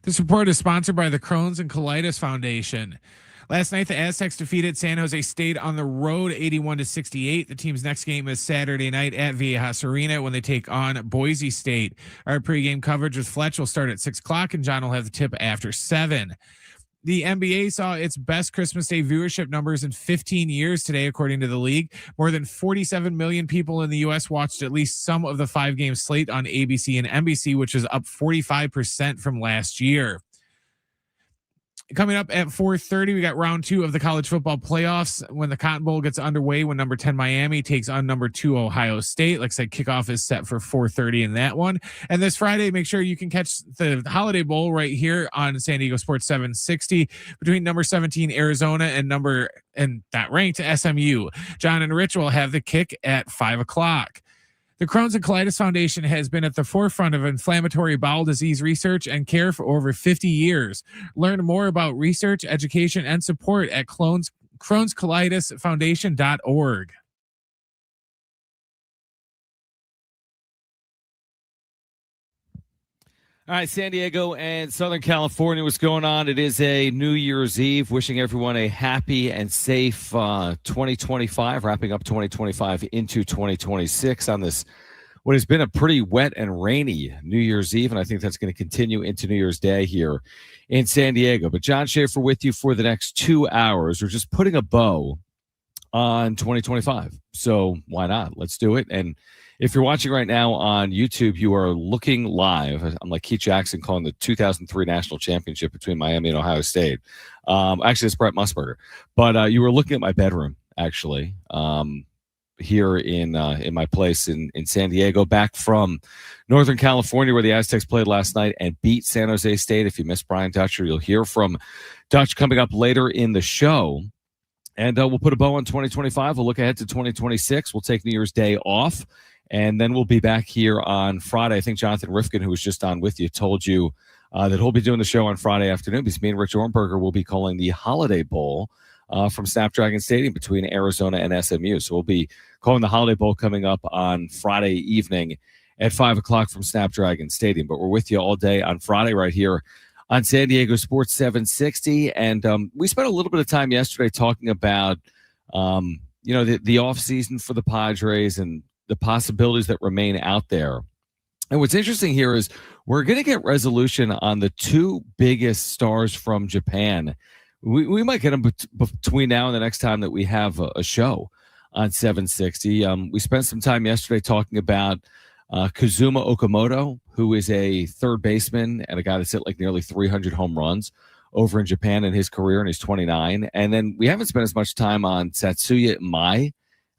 This report is sponsored by the Crohn's and Colitis Foundation. Last night, the Aztecs defeated San Jose State on the road 81-68. The team's next game is Saturday night at Viejas Arena when they take on Boise State. Our pregame coverage with Fletch will start at 6 o'clock, and John will have the tip after 7. The NBA saw its best Christmas Day viewership numbers in 15 years today, according to the league. More than 47 million people in the U.S. watched at least some of the 5-game slate on ABC and NBC, which is up 45% from last year. Coming up at 4:30, we got round 2 of the college football playoffs when the Cotton Bowl gets underway, when number 10 Miami takes on number 2 Ohio State. Like I said, kickoff is set for 4:30 in that one. And this Friday, make sure you can catch the Holiday Bowl right here on San Diego Sports 760 between number 17 Arizona and that ranked SMU. John and Rich will have the kick at 5 o'clock. The Crohn's and Colitis Foundation has been at the forefront of inflammatory bowel disease research and care for over 50 years. Learn more about research, education, and support at Crohn'sColitisFoundation.org. All right, San Diego and Southern California, what's going on? It is a New Year's Eve. Wishing everyone a happy and safe 2025, wrapping up 2025 into 2026 on this, what has been a pretty wet and rainy New Year's Eve, and I think that's going to continue into New Year's Day here in San Diego. But John Schaefer with you for the next 2 hours. We're just putting a bow on 2025, so why not? Let's do it. And if you're watching right now on YouTube, you are looking live. I'm like Keith Jackson calling the 2003 national championship between Miami and Ohio State. Actually, it's Brett Musburger. But you were looking at my bedroom, actually, here in my place in San Diego, back from Northern California, where the Aztecs played last night and beat San Jose State. If you missed Brian Dutcher, you'll hear from Dutch coming up later in the show. And we'll put a bow on 2025. We'll look ahead to 2026. We'll take New Year's Day off. And then we'll be back here on Friday. I think Jonathan Rifkin, who was just on with you, told you that he'll be doing the show on Friday afternoon because me and Rich Ornberger will be calling the Holiday Bowl from Snapdragon Stadium between Arizona and SMU. So we'll be calling the Holiday Bowl coming up on Friday evening at 5 o'clock from Snapdragon Stadium. But we're with you all day on Friday right here on San Diego Sports 760. And we spent a little bit of time yesterday talking about, the offseason for the Padres and the possibilities that remain out there. And what's interesting here is we're going to get resolution on the 2 biggest stars from Japan. We might get them between now and the next time that we have a show on 760. We spent some time yesterday talking about Kazuma Okamoto, who is a third baseman and a guy that's hit like nearly 300 home runs over in Japan in his career, and he's 29. And then we haven't spent as much time on Tatsuya Imai.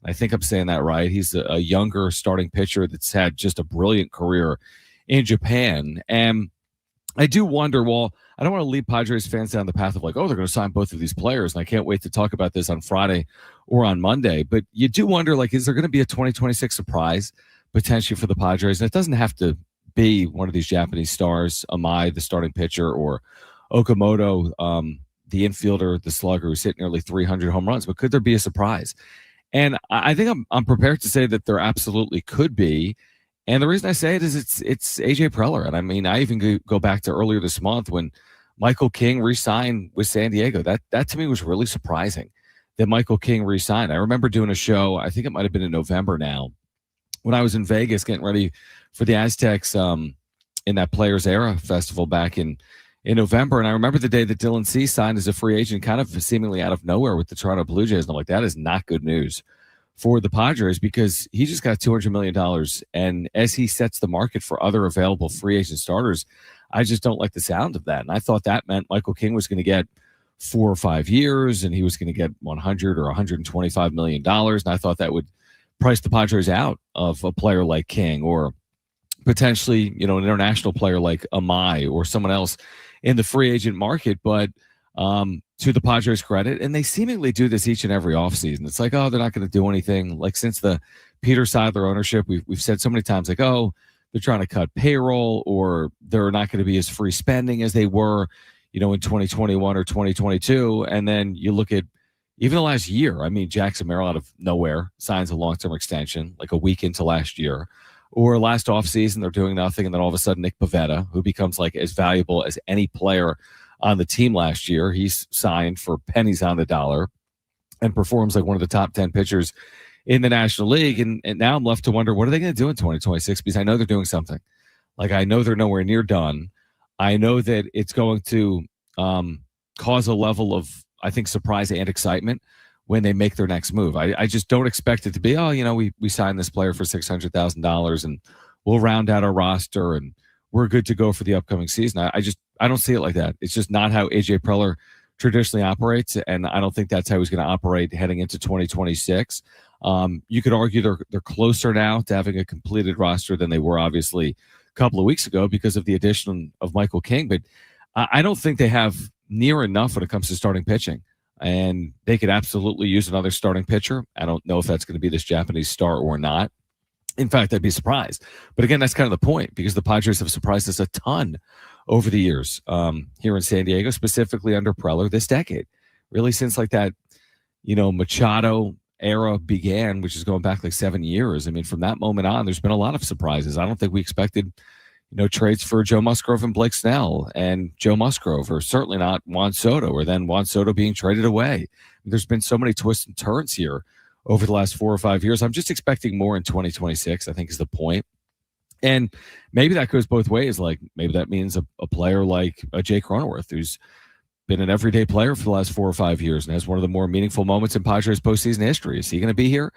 I think I'm saying that right. He's a younger starting pitcher that's had just a brilliant career in Japan. And I do wonder, well, I don't want to lead Padres fans down the path of like, oh, they're going to sign both of these players. And I can't wait to talk about this on Friday or on Monday. But you do wonder, like, is there going to be a 2026 surprise potentially for the Padres? And it doesn't have to be one of these Japanese stars, Imai, the starting pitcher, or Okamoto, the infielder, the slugger who's hit nearly 300 home runs. But could there be a surprise? And I think I'm prepared to say that there absolutely could be. And the reason I say it is it's AJ Preller. And I mean, I even go back to earlier this month when Michael King re-signed with San Diego. That to me was really surprising that Michael King re-signed. I remember doing a show, I think it might have been in November now, when I was in Vegas getting ready for the Aztecs in that Players Era Festival back in November. And I remember the day that Dylan Cease signed as a free agent kind of seemingly out of nowhere with the Toronto Blue Jays. And I'm like, that is not good news for the Padres because he just got $200 million. And as he sets the market for other available free agent starters, I just don't like the sound of that. And I thought that meant Michael King was going to get 4 or 5 years and he was going to get $100 or $125 million. And I thought that would price the Padres out of a player like King or potentially, an international player like Imai or someone else in the free agent market. But to the Padres' credit, and they seemingly do this each and every offseason. It's like, oh, they're not going to do anything. Like since the Peter Seidler ownership, we've said so many times, like, oh, they're trying to cut payroll or they're not going to be as free spending as they were, in 2021 or 2022. And then you look at even the last year. I mean, Jackson Merrill out of nowhere signs a long-term extension like a week into last year. Or last offseason, they're doing nothing, and then all of a sudden Nick Pivetta, who becomes like as valuable as any player on the team last year, he's signed for pennies on the dollar and performs like one of the top 10 pitchers in the National League. And now I'm left to wonder, what are they going to do in 2026? Because I know they're doing something. Like, I know they're nowhere near done. I know that it's going to cause a level of, I think, surprise and excitement when they make their next move. I just don't expect it to be, we signed this player for $600,000 and we'll round out our roster and we're good to go for the upcoming season. I don't see it like that. It's just not how AJ Preller traditionally operates, and I don't think that's how he's going to operate heading into 2026. You could argue they're closer now to having a completed roster than they were obviously a couple of weeks ago because of the addition of Michael King, but I don't think they have near enough when it comes to starting pitching, and they could absolutely use another starting pitcher. I don't know if that's going to be this Japanese star or not. In fact, I'd be surprised. But again, that's kind of the point, because the Padres have surprised us a ton over the years here in San Diego, specifically under Preller this decade. Really since like that, Machado era began, which is going back like 7 years. I mean, from that moment on, there's been a lot of surprises. I don't think we expected, trades for Joe Musgrove and Blake Snell and Joe Musgrove, or certainly not Juan Soto, or then Juan Soto being traded away. There's been so many twists and turns here over the last 4 or 5 years. I'm just expecting more in 2026, I think, is the point. And maybe that goes both ways. Like, maybe that means a player like Jay Cronenworth, who's been an everyday player for the last 4 or 5 years and has one of the more meaningful moments in Padres postseason history. Is he going to be here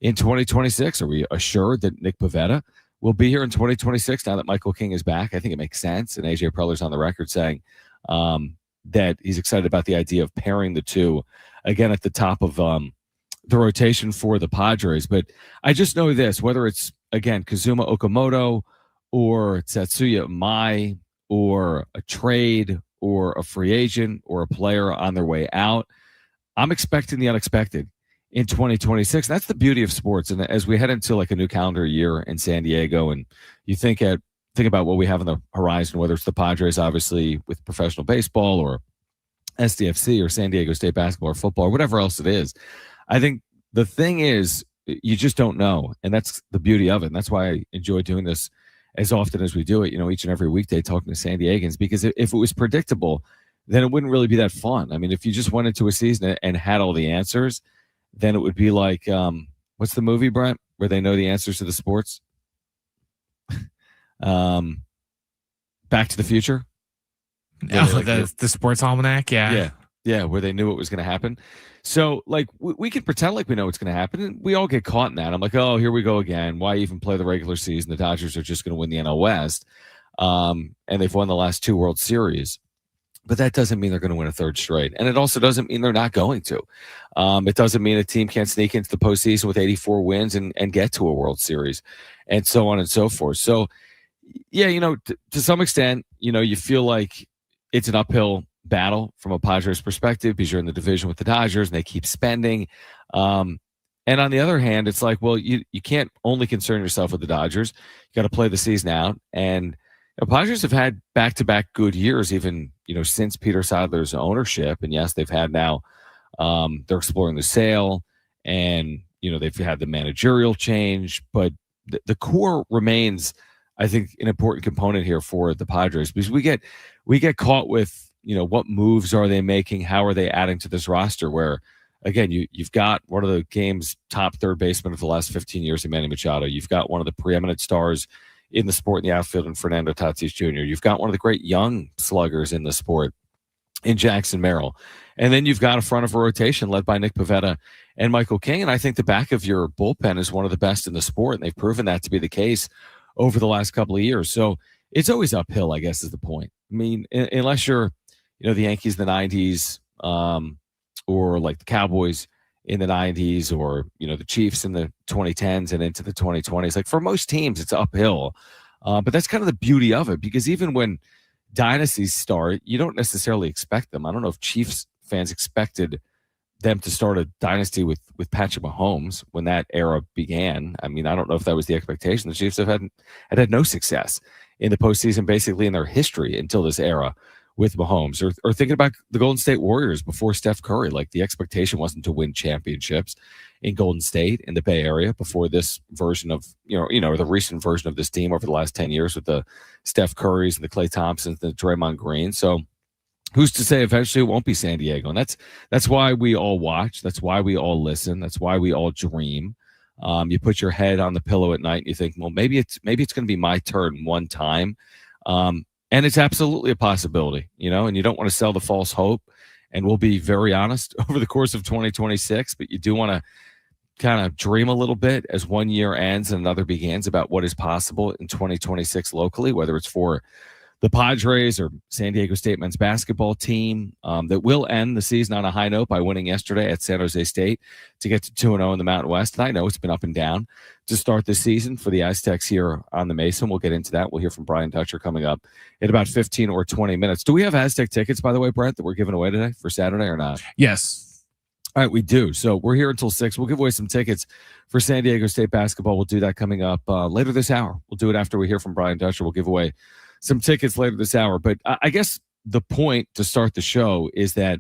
in 2026? Are we assured that Nick Pivetta will be here in 2026 now that Michael King is back? I think it makes sense. And AJ Preller's on the record saying that he's excited about the idea of pairing the two again at the top of the rotation for the Padres. But I just know this, whether it's, again, Kazuma Okamoto or Tatsuya Imai or a trade or a free agent or a player on their way out, I'm expecting the unexpected in 2026. That's the beauty of sports. And as we head into like a new calendar year in San Diego, and you think about what we have on the horizon, whether it's the Padres, obviously, with professional baseball, or SDFC or San Diego State basketball or football or whatever else it is, I think the thing is, you just don't know. And that's the beauty of it. And that's why I enjoy doing this as often as we do it, each and every weekday, talking to San Diegans, because if it was predictable, then it wouldn't really be that fun. I mean, if you just went into a season and had all the answers, then it would be like, what's the movie, Brent, where they know the answers to the sports? Back to the Future. The sports almanac. Yeah, where they knew what was going to happen. So, like, we can pretend like we know what's going to happen, and we all get caught in that. I'm like, oh, here we go again. Why even play the regular season? The Dodgers are just going to win the NL West, and they've won the last 2 World Series. But that doesn't mean they're going to win a third straight, and it also doesn't mean they're not going to. It doesn't mean a team can't sneak into the postseason with 84 wins and get to a World Series, and so on and so forth. So, yeah, to some extent, you feel like it's an uphill battle from a Padres perspective because you're in the division with the Dodgers and they keep spending. And on the other hand, it's like, well, you can't only concern yourself with the Dodgers. You got to play the season out. And Padres have had back-to-back good years, even, since Peter Seidler's ownership. And yes, they've had now, they're exploring the sale, and, they've had the managerial change, but the core remains, I think, an important component here for the Padres, because we get caught with, what moves are they making? How are they adding to this roster? Where, again, you've got one of the game's top third basemen of the last 15 years in Manny Machado. You've got one of the preeminent stars in the sport in the outfield in Fernando Tatis Jr. You've got one of the great young sluggers in the sport in Jackson Merrill. And then you've got a front of a rotation led by Nick Pivetta and Michael King. And I think the back of your bullpen is one of the best in the sport, and they've proven that to be the case over the last couple of years. So it's always uphill, I guess, is the point. I mean, unless you're, the Yankees in the 90s, or like the Cowboys in the 90s, or, the Chiefs in the 2010s and into the 2020s. Like, for most teams, it's uphill. But that's kind of the beauty of it, because even when dynasties start, you don't necessarily expect them. I don't know if Chiefs fans expected them to start a dynasty with Patrick Mahomes when that era began. I mean, I don't know if that was the expectation. The Chiefs have had no success in the postseason basically in their history until this era with Mahomes, or thinking about the Golden State Warriors before Steph Curry. Like, the expectation wasn't to win championships in Golden State in the Bay Area before this version of, the recent version of this team over the last 10 years with the Steph Currys and the Klay Thompsons and the Draymond Green. So who's to say eventually it won't be San Diego? And that's why we all watch. That's why we all listen. That's why we all dream. You put your head on the pillow at night and you think, well, maybe it's going to be my turn one time. And it's absolutely a possibility, and you don't want to sell the false hope. And we'll be very honest over the course of 2026, but you do want to kind of dream a little bit as one year ends and another begins about what is possible in 2026 locally, whether it's for the Padres or San Diego State men's basketball team that will end the season on a high note by winning yesterday at San Jose State to get to 2-0 in the Mountain West. And I know it's been up and down to start this season for the Aztecs here on the Mason. We'll get into that. We'll hear from Brian Dutcher coming up in about 15 or 20 minutes. Do we have Aztec tickets, by the way, Brent, that we're giving away today for Saturday or not? Yes. All right, we do. So we're here until 6. We'll give away some tickets for San Diego State basketball. We'll do that coming up later this hour. We'll do it after we hear from Brian Dutcher. We'll give away some tickets later this hour. But I guess the point to start the show is that,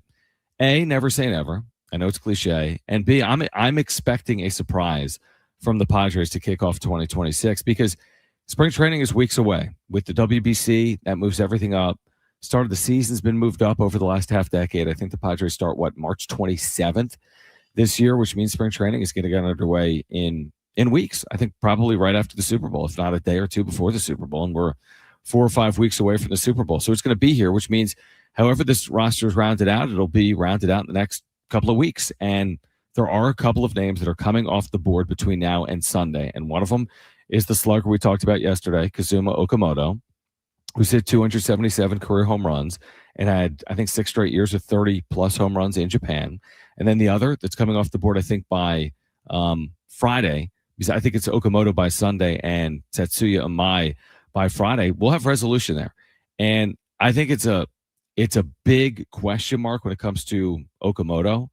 A, never say never. I know it's cliche. And B, I'm expecting a surprise from the Padres to kick off 2026 because spring training is weeks away. With the WBC, that moves everything up. Start of the season's been moved up over the last half decade. I think the Padres start, March 27th this year, which means spring training is going to get underway in weeks. I think probably right after the Super Bowl, if not a day or two before the Super Bowl. And we're 4 or 5 weeks away from the Super Bowl. So it's going to be here, which means however this roster is rounded out, it'll be rounded out in the next couple of weeks. And there are a couple of names that are coming off the board between now and Sunday. And one of them is the slugger we talked about yesterday, Kazuma Okamoto, who's hit 277 career home runs and had, I think, 6 straight years of 30-plus home runs in Japan. And then the other that's coming off the board, I think, by Friday, because I think it's Okamoto by Sunday and Tatsuya Imai by Friday. We'll have resolution there. And I think it's a big question mark when it comes to Okamoto.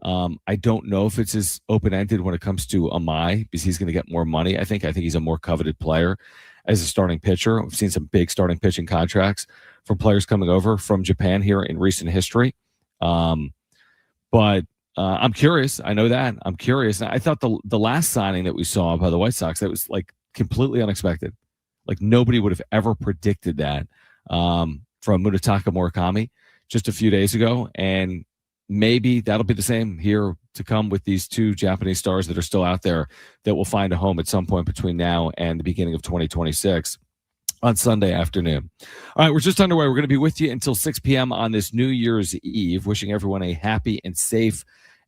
I don't know if it's as open-ended when it comes to Imai because he's going to get more money. I think he's a more coveted player as a starting pitcher. We've seen some big starting pitching contracts from players coming over from Japan here in recent history. But I'm curious. I know that. I'm curious. I thought the last signing that we saw by the White Sox, that was like completely unexpected. Like nobody would have ever predicted that from Munetaka Murakami just a few days ago. And maybe that'll be the same here to come with these 2 Japanese stars that are still out there that will find a home at some point between now and the beginning of 2026 on Sunday afternoon. All right, we're just underway. We're going to be with you until 6 p.m. on this New Year's Eve, wishing everyone a happy and safe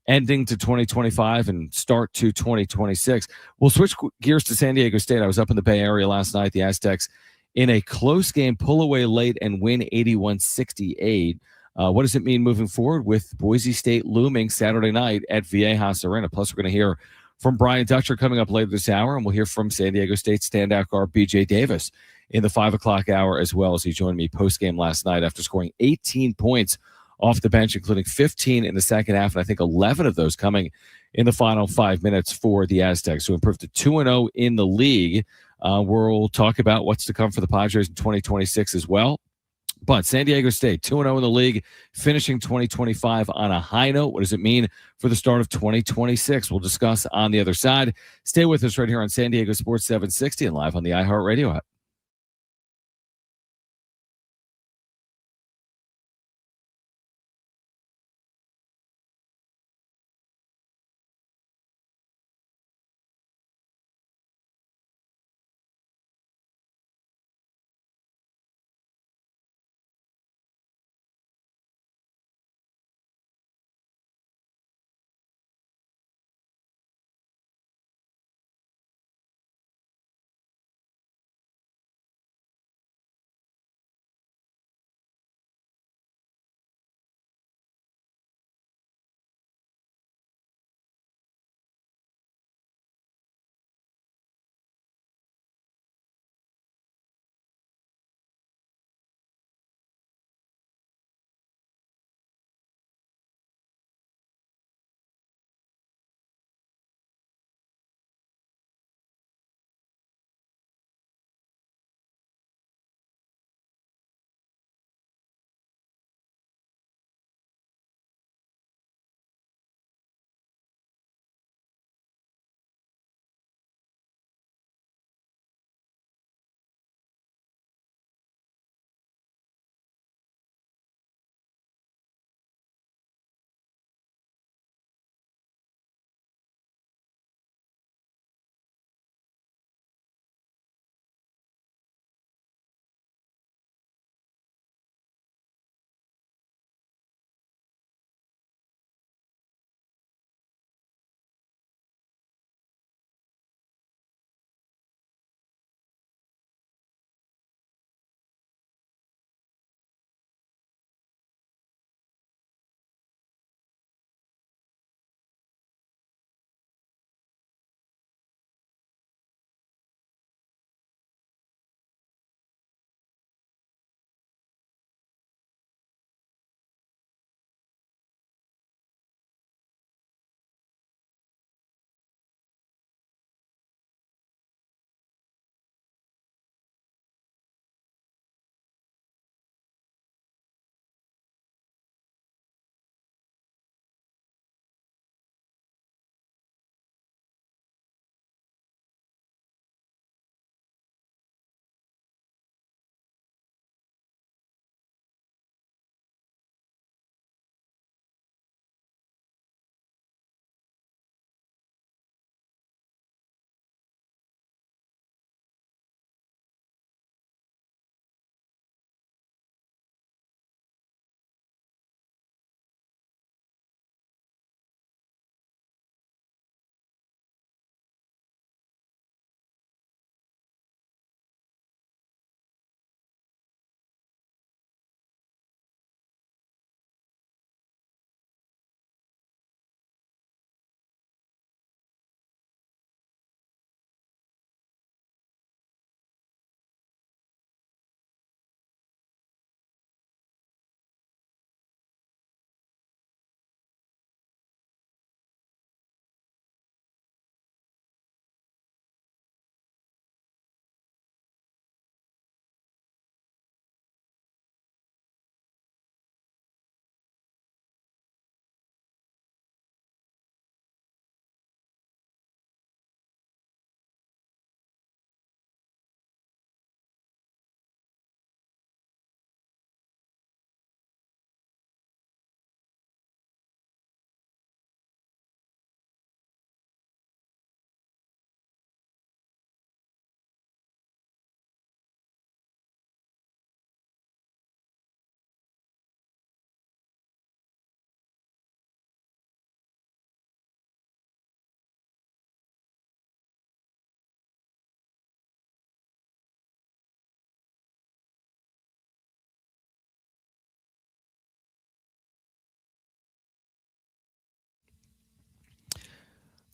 ending to 2025 and start to 2026. We'll switch gears to San Diego State. I was up in the Bay Area last night. The Aztecs in a close game, pull away late and win 81-68. What does it mean moving forward with Boise State looming Saturday night at Viejas Arena? Plus, we're going to hear from Brian Dutcher coming up later this hour, and we'll hear from San Diego State standout guard B.J. Davis in the 5 o'clock hour as well, as he joined me post-game last night after scoring 18 points off the bench, including 15 in the second half, and I think 11 of those coming in the final 5 minutes for the Aztecs, who improved to 2-0 in the league. We'll talk about what's to come for the Padres in 2026 as well. But San Diego State, 2-0 in the league, finishing 2025 on a high note. What does it mean for the start of 2026? We'll discuss on the other side. Stay with us right here on San Diego Sports 760 and live on the iHeartRadio app.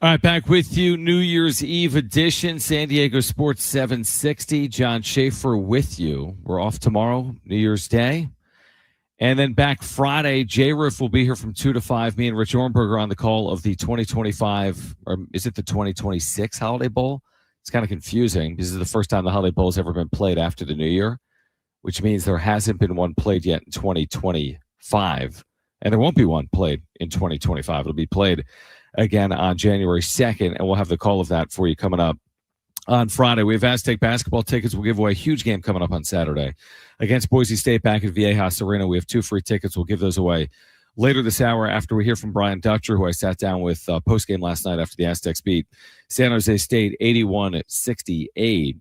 All right, back with you. New Year's Eve edition, San Diego Sports 760. John Schaefer with you. We're off tomorrow, New Year's Day. And then back Friday, J-Riff will be here from 2 to 5. Me and Rich Ornberger on the call of the 2025, or is it the 2026 Holiday Bowl? It's kind of confusing. This is the first time the Holiday Bowl has ever been played after the New Year, which means there hasn't been one played yet in 2025. And there won't be one played in 2025. It'll be played again on January 2nd, and we'll have the call of that for you coming up on Friday. We have Aztec basketball tickets. We'll give away a huge game coming up on Saturday against Boise State back at Viejas Arena. We have 2 free tickets. We'll give those away later this hour after we hear from Brian Dutcher, who I sat down with post-game last night after the Aztecs beat San Jose State 81-68.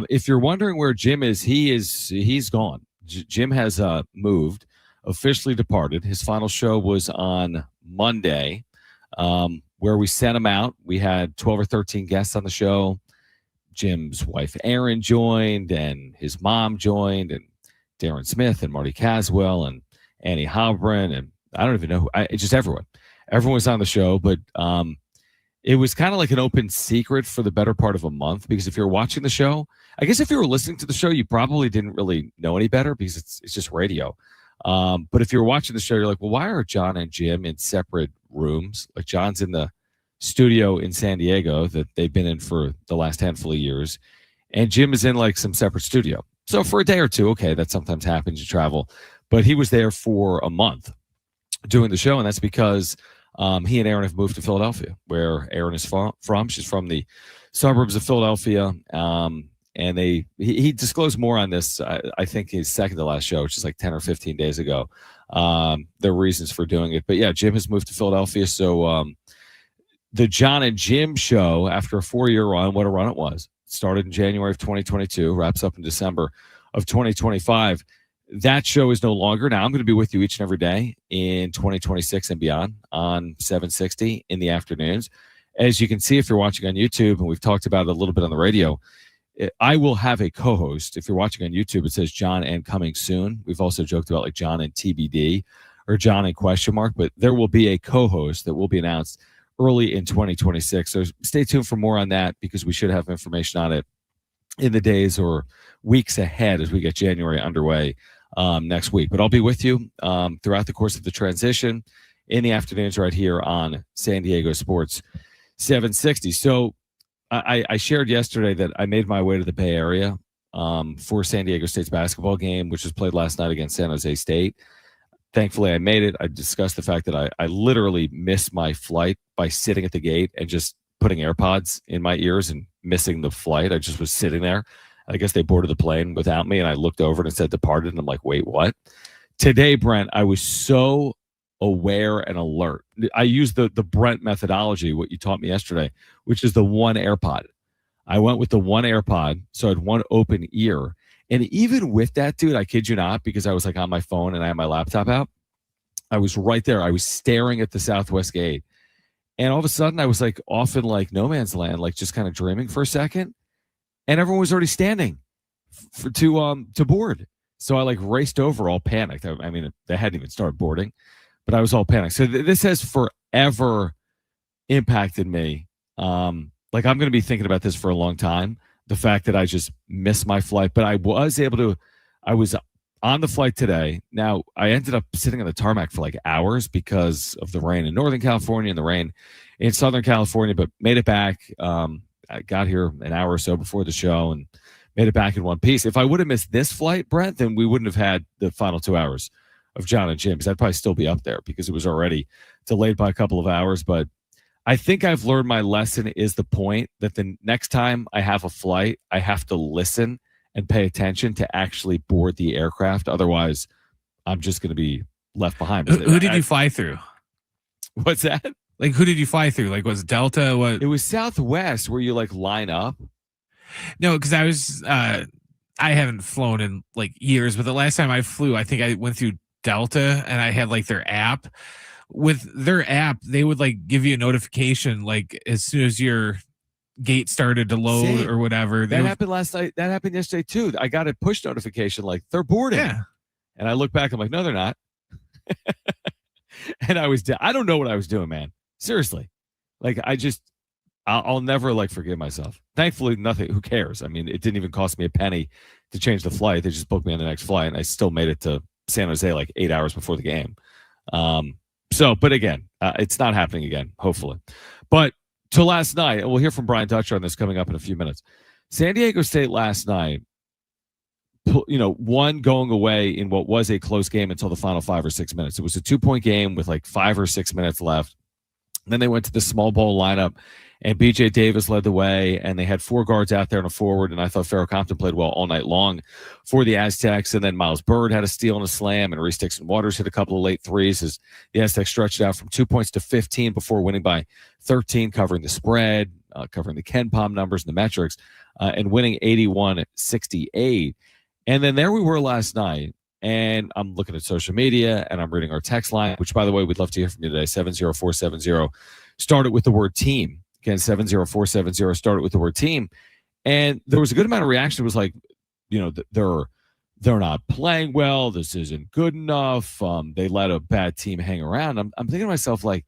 If you're wondering where Jim is, he's gone. Jim has moved, officially departed. His final show was on Monday, where we sent him out. We had 12 or 13 guests on the show. Jim's wife, Erin, joined, and his mom joined, and Darren Smith and Marty Caswell and Annie Halbrin, and I don't even know who, just everyone. Everyone was on the show, but it was kind of like an open secret for the better part of a month, because if you're watching the show, I guess if you were listening to the show, you probably didn't really know any better because it's just radio. But if you're watching the show, you're like, well, why are John and Jim in separate rooms? Like, John's in the studio in San Diego that they've been in for the last handful of years, and Jim is in like some separate studio. So for a day or two, okay, that sometimes happens, you travel, but he was there for a month doing the show, and that's because he and Erin have moved to Philadelphia, where Erin is from. She's from the suburbs of Philadelphia, and he disclosed more on this, I think, his second to last show, which is like 10 or 15 days ago. There were reasons for doing it, but yeah, Jim has moved to Philadelphia, so the John and Jim show, after a 4-year run, what a run it was. Started in January of 2022, wraps up in December of 2025. That show is no longer. Now I'm going to be with you each and every day in 2026 and beyond on 760 in the afternoons. As you can see, if you're watching on YouTube, and we've talked about it a little bit on the radio, I will have a co-host. If you're watching on YouTube, it says John and coming soon. We've also joked about like John and TBD or John and question mark, but there will be a co-host that will be announced early in 2026. So stay tuned for more on that, because we should have information on it in the days or weeks ahead as we get January underway next week. But I'll be with you throughout the course of the transition in the afternoons right here on San Diego Sports 760. So I shared yesterday that I made my way to the Bay Area for San Diego State's basketball game, which was played last night against San Jose State. Thankfully, I made it. I discussed the fact that I literally missed my flight by sitting at the gate and just putting AirPods in my ears and missing the flight. I just was sitting there. I guess they boarded the plane without me, and I looked over and it said departed, and I'm like, wait, what? Today, Brent, I was so aware and alert. I used the Brent methodology, what you taught me yesterday, which is the one AirPod. I went with the one AirPod, so I had one open ear. And even with that, dude, I kid you not, because I was like on my phone and I had my laptop out, I was right there. I was staring at the Southwest Gate. And all of a sudden I was like off in like no man's land, like just kind of dreaming for a second. And everyone was already standing to board. So I like raced over all panicked. I mean, they hadn't even started boarding, but I was all panicked. So this has forever impacted me. Like I'm going to be thinking about this for a long time. The fact that I just missed my flight, but I was on the flight today. Now, I ended up sitting on the tarmac for like hours because of the rain in Northern California and the rain in Southern California, but made it back. I got here an hour or so before the show and made it back in one piece. If I would have missed this flight, Brent, then we wouldn't have had the final 2 hours of John and Jim, because I'd probably still be up there because it was already delayed by a couple of hours. But I think I've learned my lesson, is the point that the next time I have a flight, I have to listen and pay attention to actually board the aircraft. Otherwise, I'm just going to be left behind. Who did you fly through? What's that? Like, who did you fly through? Like, was it Delta? What? It was Southwest, where you like line up. No, because I haven't flown in like years, but the last time I flew, I think I went through Delta, and I had like their app. With their app, they would like give you a notification like as soon as your gate started to load or whatever. That happened last night. That happened yesterday too. I got a push notification like they're boarding. Yeah. And I look back, I'm like, no, they're not. And I don't know what I was doing, man. Seriously. Like I'll never like forgive myself. Thankfully, nothing. Who cares? I mean, it didn't even cost me a penny to change the flight. They just booked me on the next flight, and I still made it to San Jose like 8 hours before the game. Um, but again, it's not happening again. Hopefully, but to last night, and we'll hear from Brian Dutcher on this coming up in a few minutes. San Diego State last night, one going away in what was a close game until the final 5 or 6 minutes. It was a 2-point game with like 5 or 6 minutes left. Then they went to the small bowl lineup, and BJ Davis led the way, and they had 4 guards out there and a forward, and I thought Farrah Compton played well all night long for the Aztecs, and then Miles Bird had a steal and a slam, and Reese Dixon Waters hit a couple of late threes as the Aztecs stretched out from 2 points to 15 before winning by 13, covering the spread, covering the Ken Palm numbers and the metrics, and winning 81-68. And then there we were last night, and I'm looking at social media, and I'm reading our text line, which, by the way, we'd love to hear from you today, 70470. Started with the word team. Again, 70470 started with the word team. And there was a good amount of reaction. It was like, they're not playing well. This isn't good enough. They let a bad team hang around. I'm thinking to myself, like,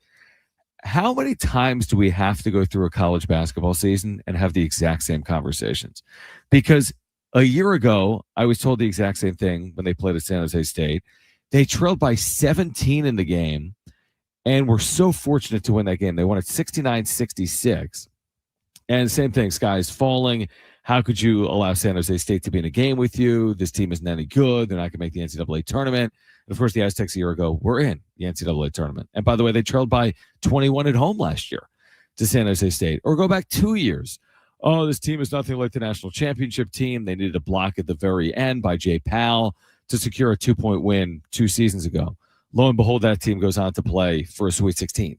how many times do we have to go through a college basketball season and have the exact same conversations? Because a year ago, I was told the exact same thing when they played at San Jose State. They trailed by 17 in the game and were so fortunate to win that game. They won at 69-66. And same thing, sky's falling. How could you allow San Jose State to be in a game with you? This team isn't any good. They're not going to make the NCAA tournament. And of course, the Aztecs a year ago were in the NCAA tournament. And by the way, they trailed by 21 at home last year to San Jose State. Or go back 2 years. Oh, this team is nothing like the national championship team. They needed a block at the very end by Jay Powell to secure a 2-point win 2 seasons ago. Lo and behold, that team goes on to play for a Sweet 16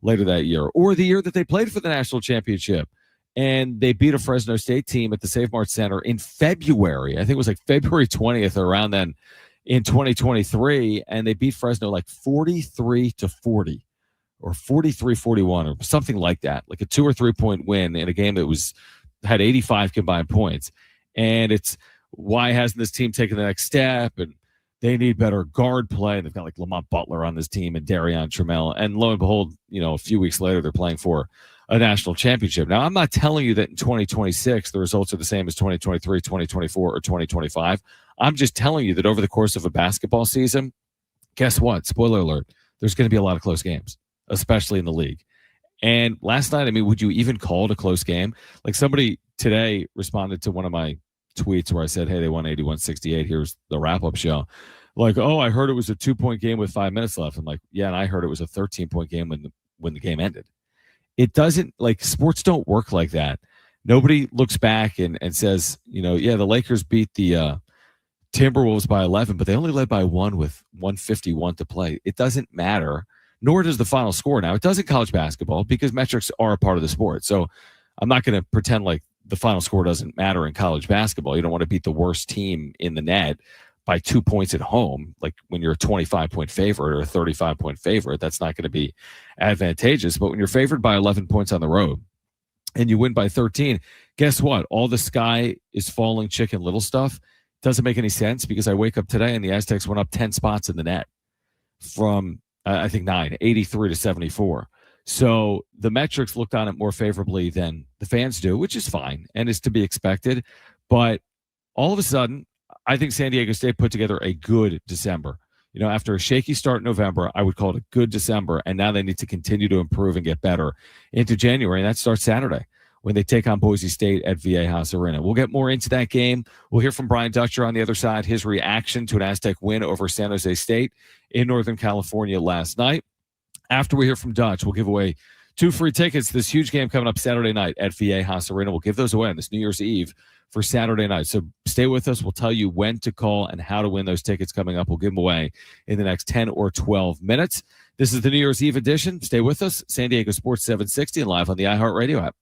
later that year. Or the year that they played for the national championship. And they beat a Fresno State team at the Save Mart Center in February. I think it was like February 20th or around then in 2023. And they beat Fresno like 43-40. Or 43-41 or something like that, like a 2 or 3 point win in a game that had 85 combined points. And it's why hasn't this team taken the next step? And they need better guard play. They've got like Lamont Butler on this team and Darion Trammell. And lo and behold, a few weeks later, they're playing for a national championship. Now, I'm not telling you that in 2026, the results are the same as 2023, 2024, or 2025. I'm just telling you that over the course of a basketball season, guess what? Spoiler alert, there's going to be a lot of close games, especially in the league. And last night, I mean, would you even call it a close game? Like somebody today responded to one of my tweets where I said, hey, they won 81-68. Here's the wrap-up show. Like, oh, I heard it was a 2-point game with 5 minutes left. I'm like, yeah, and I heard it was a 13-point game when the game ended. It doesn't, like, sports don't work like that. Nobody looks back and says, yeah, the Lakers beat the Timberwolves by 11, but they only led by 1 with 151 to play. It doesn't matter. Nor does the final score. Now, it does in college basketball because metrics are a part of the sport. So I'm not going to pretend like the final score doesn't matter in college basketball. You don't want to beat the worst team in the net by 2 points at home. Like when you're a 25-point favorite or a 35-point favorite, that's not going to be advantageous. But when you're favored by 11 points on the road and you win by 13, guess what? All the sky is falling Chicken Little stuff doesn't make any sense because I wake up today and the Aztecs went up 10 spots in the net from I think 83-74. So the metrics looked on it more favorably than the fans do, which is fine and is to be expected. But all of a sudden, I think San Diego State put together a good December. After a shaky start in November, I would call it a good December. And now they need to continue to improve and get better into January. And that starts Saturday when they take on Boise State at Viejas Arena. We'll get more into that game. We'll hear from Brian Dutcher on the other side, his reaction to an Aztec win over San Jose State in Northern California last night. After we hear from Dutch, we'll give away 2 free tickets to this huge game coming up Saturday night at Viejas Arena. We'll give those away on this New Year's Eve for Saturday night. So stay with us. We'll tell you when to call and how to win those tickets coming up. We'll give them away in the next 10 or 12 minutes. This is the New Year's Eve edition. Stay with us. San Diego Sports 760 and live on the iHeartRadio app.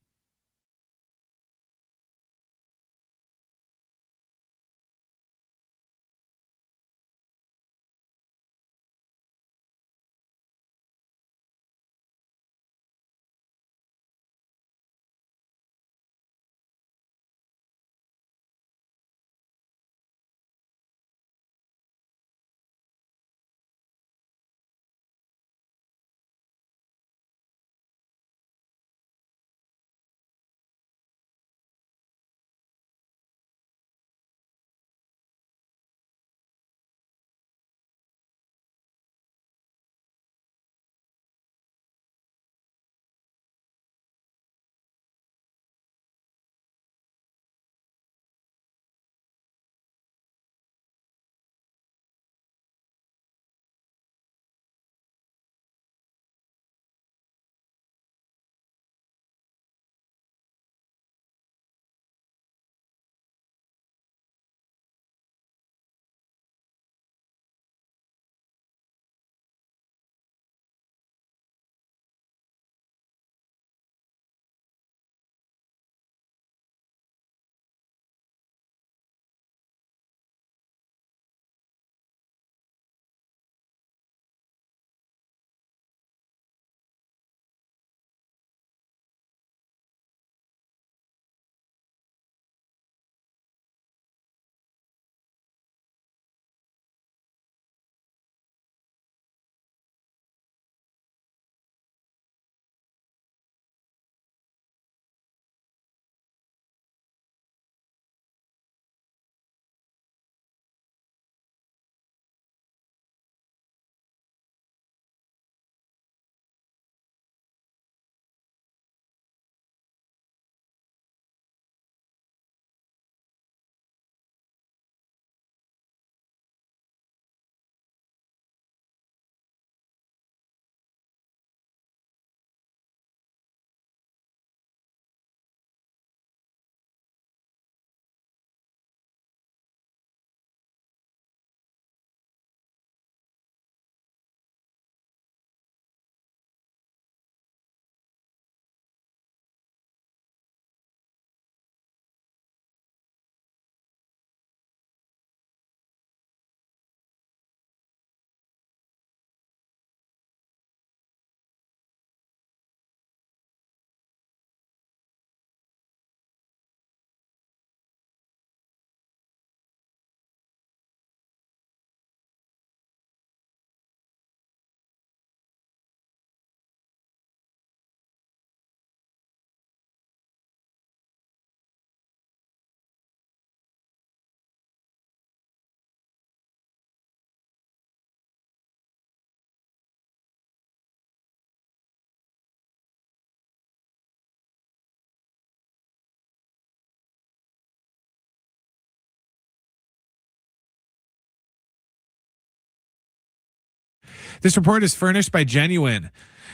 This report is furnished by Genuine.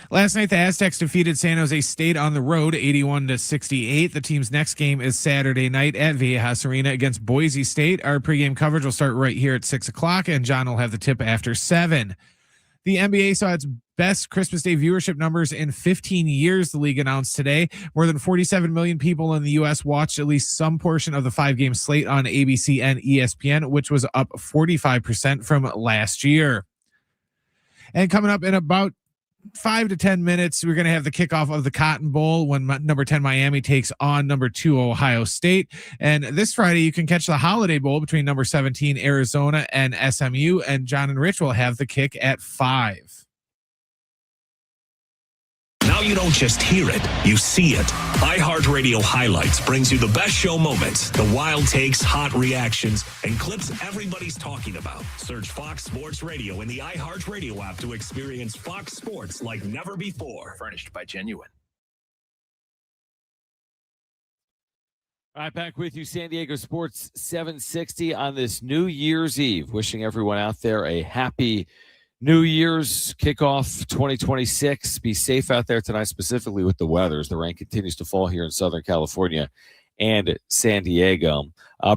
Last night, the Aztecs defeated San Jose State on the road, 81-68. The team's next game is Saturday night at Viejas Arena against Boise State. Our pregame coverage will start right here at 6 o'clock, and John will have the tip after 7. The NBA saw its best Christmas Day viewership numbers in 15 years, the league announced today. More than 47 million people in the U.S. watched at least some portion of the 5-game slate on ABC and ESPN, which was up 45% from last year. And coming up in about 5 to 10 minutes, we're going to have the kickoff of the Cotton Bowl when number 10 Miami takes on number 2 Ohio State. And this Friday, you can catch the Holiday Bowl between number 17 Arizona and SMU. And John and Rich will have the kick at 5. Now you don't just hear it, you see it. iHeartRadio Highlights brings you the best show moments, the wild takes, hot reactions, and clips everybody's talking about. Search Fox Sports Radio in the iHeartRadio app to experience Fox Sports like never before. Furnished by Genuine. All right, back with you, San Diego Sports 760 on this New Year's Eve. Wishing everyone out there a happy New Year's kickoff 2026. Be safe out there tonight, specifically with the weather, as the rain continues to fall here in Southern California and San Diego.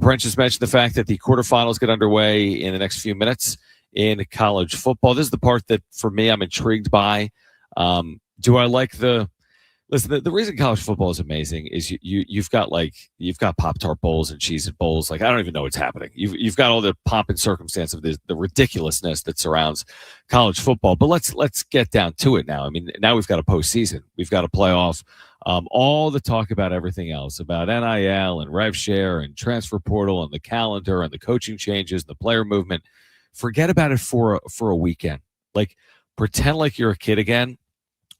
Brent just mentioned the fact that the quarterfinals get underway in the next few minutes in college football. This is the part that, for me, I'm intrigued by. Do I like Listen, the reason college football is amazing is you've got Pop-Tart bowls and Cheez-It bowls. Like, I don't even know what's happening. You've got all the pomp and circumstance of the ridiculousness that surrounds college football. But let's get down to it now. I mean, now we've got a postseason. We've got a playoff. All the talk about everything else, about NIL and rev share and transfer portal and the calendar and the coaching changes, the player movement. Forget about it for a weekend. Like, pretend like you're a kid again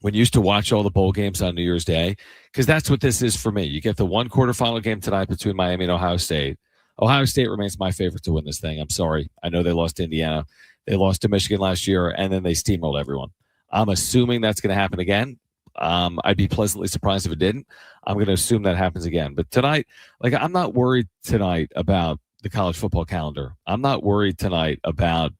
when you used to watch all the bowl games on New Year's Day, because that's what this is for me. You get the one quarterfinal game tonight between Miami and Ohio State. Ohio State remains my favorite to win this thing. I'm sorry. I know they lost to Indiana. They lost to Michigan last year, and then they steamrolled everyone. I'm assuming that's going to happen again. I'd be pleasantly surprised if it didn't. I'm going to assume that happens again. But tonight, I'm not worried tonight about the college football calendar. I'm not worried tonight about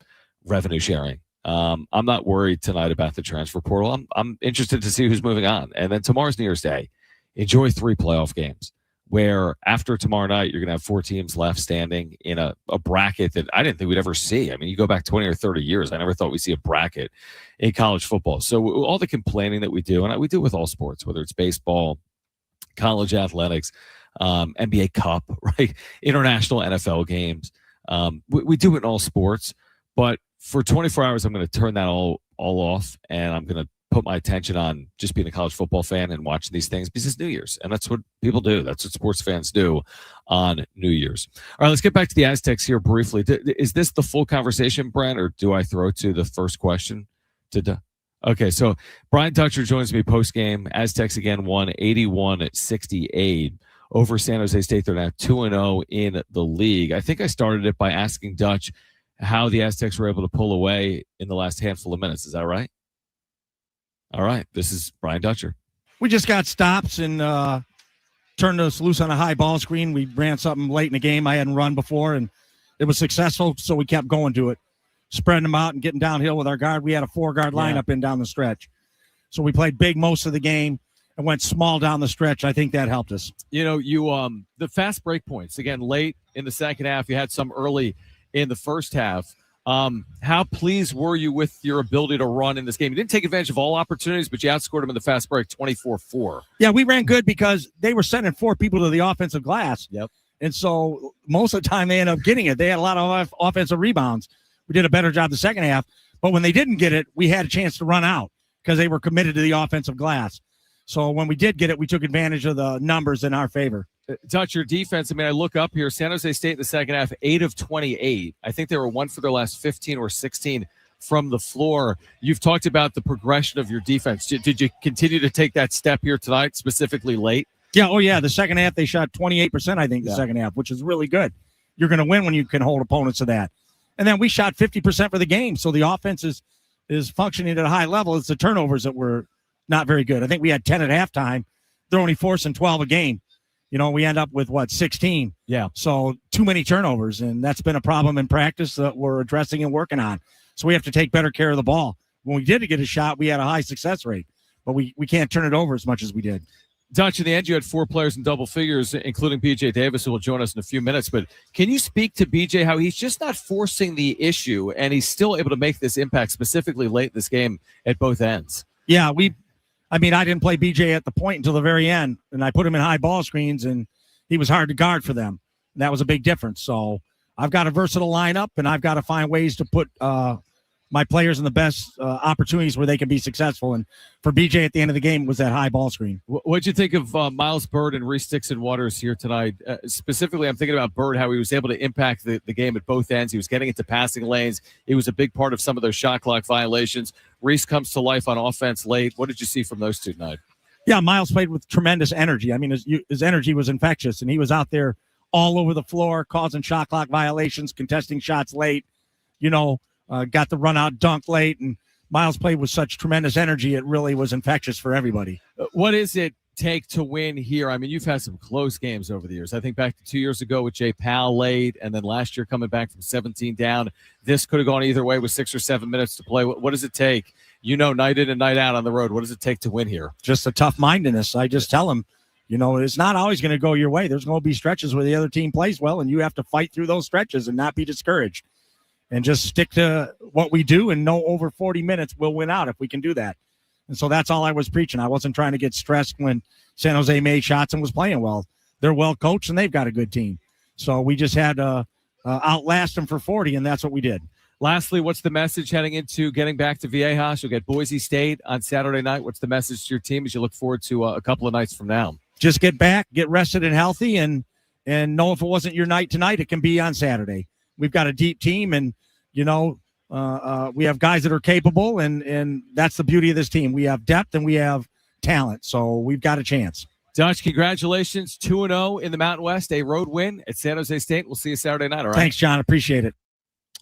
revenue sharing. I'm not worried tonight about the transfer portal. I'm interested to see who's moving on. And then tomorrow's New Year's Day. Enjoy 3 playoff games where after tomorrow night, you're going to have 4 teams left standing in a bracket that I didn't think we'd ever see. I mean, you go back 20 or 30 years, I never thought we'd see a bracket in college football. So all the complaining that we do, and we do with all sports, whether it's baseball, college athletics, NBA Cup, right? International NFL games. We do it in all sports, but for 24 hours, I'm going to turn that all off, and I'm going to put my attention on just being a college football fan and watching these things because it's New Year's, and that's what people do. That's what sports fans do on New Year's. All right, let's get back to the Aztecs here briefly. Is this the full conversation, Brent, or do I throw to the first question? Okay, so Brian Dutcher joins me post-game. Aztecs again won 81-68 over San Jose State. They're now 2-0 in the league. I think I started it by asking Dutch how the Aztecs were able to pull away in the last handful of minutes. Is that right? All right. This is Brian Dutcher. We just got stops and turned us loose on a high ball screen. We ran something late in the game I hadn't run before, and it was successful, so we kept going to it, spreading them out and getting downhill with our guard. We had a 4-guard lineup in down the stretch. So we played big most of the game and went small down the stretch. I think that helped us. You know, the fast break points, again, late in the second half, you had some early in the first half. How pleased were you with your ability to run in this game? You didn't take advantage of all opportunities, but you outscored them in the fast break 24-4. Yeah, we ran good because they were sending 4 people to the offensive glass. Yep. And so most of the time they ended up getting it. They had a lot of offensive rebounds. We did a better job the second half. But when they didn't get it, we had a chance to run out because they were committed to the offensive glass. So when we did get it, we took advantage of the numbers in our favor. Touch your defense. I mean, I look up here. San Jose State in the second half, 8 of 28. I think they were 1 for their last 15 or 16 from the floor. You've talked about the progression of your defense. Did you continue to take that step here tonight, specifically late? Yeah. Oh, yeah. The second half, they shot 28%, I think, the second half, which is really good. You're going to win when you can hold opponents to that. And then we shot 50% for the game. So the offense is functioning at a high level. It's the turnovers that were not very good. I think we had 10 at halftime. They're only forcing 12 a game. You know, we end up with, 16? Yeah. So too many turnovers, and that's been a problem in practice that we're addressing and working on. So we have to take better care of the ball. when we did get a shot, we had a high success rate, but we can't turn it over as much as we did. Dutch, in the end, you had 4 players in double figures, including B.J. Davis, who will join us in a few minutes. But can you speak to B.J., how he's just not forcing the issue, and he's still able to make this impact, specifically late in this game at both ends? Yeah, I didn't play B.J. at the point until the very end, and I put him in high ball screens, and he was hard to guard for them. And that was a big difference. So I've got a versatile lineup, and I've got to find ways to put my players in the best opportunities where they can be successful. And for BJ at the end of the game was that high ball screen. What'd you think of Miles Bird and Reese Dixon-Waters here tonight? Specifically, I'm thinking about Bird, how he was able to impact the game at both ends. He was getting into passing lanes. He was a big part of some of those shot clock violations. Reese comes to life on offense late. What did you see from those two tonight? Yeah, Miles played with tremendous energy. I mean, his energy was infectious, and he was out there all over the floor, causing shot clock violations, contesting shots late, got the run-out dunk late, and Miles played with such tremendous energy, it really was infectious for everybody. What does it take to win here? I mean, you've had some close games over the years. I think back to 2 years ago with Jay Powell late, and then last year coming back from 17 down. This could have gone either way with 6 or 7 minutes to play. What does it take? Night in and night out on the road. What does it take to win here? Just a tough-mindedness. I just tell them, it's not always going to go your way. There's going to be stretches where the other team plays well, and you have to fight through those stretches and not be discouraged. And just stick to what we do and know over 40 minutes we'll win out if we can do that. And so that's all I was preaching. I wasn't trying to get stressed when San Jose made shots and was playing well. They're well coached, and they've got a good team. So we just had to outlast them for 40, and that's what we did. Lastly, what's the message heading into getting back to Viejas? You'll get Boise State on Saturday night. What's the message to your team as you look forward to a couple of nights from now? Just get back, get rested and healthy, and know if it wasn't your night tonight, it can be on Saturday. We've got a deep team, and we have guys that are capable, and that's the beauty of this team. We have depth and we have talent, so we've got a chance. Dutch, congratulations. 2-0 in the Mountain West, a road win at San Jose State. We'll see you Saturday night, all right? Thanks, John. Appreciate it.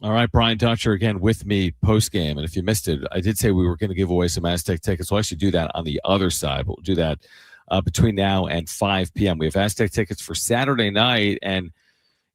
All right, Brian Dutcher again with me post-game. And if you missed it, I did say we were going to give away some Aztec tickets. We'll actually do that on the other side, but we'll do that between now and 5 p.m. We have Aztec tickets for Saturday night, and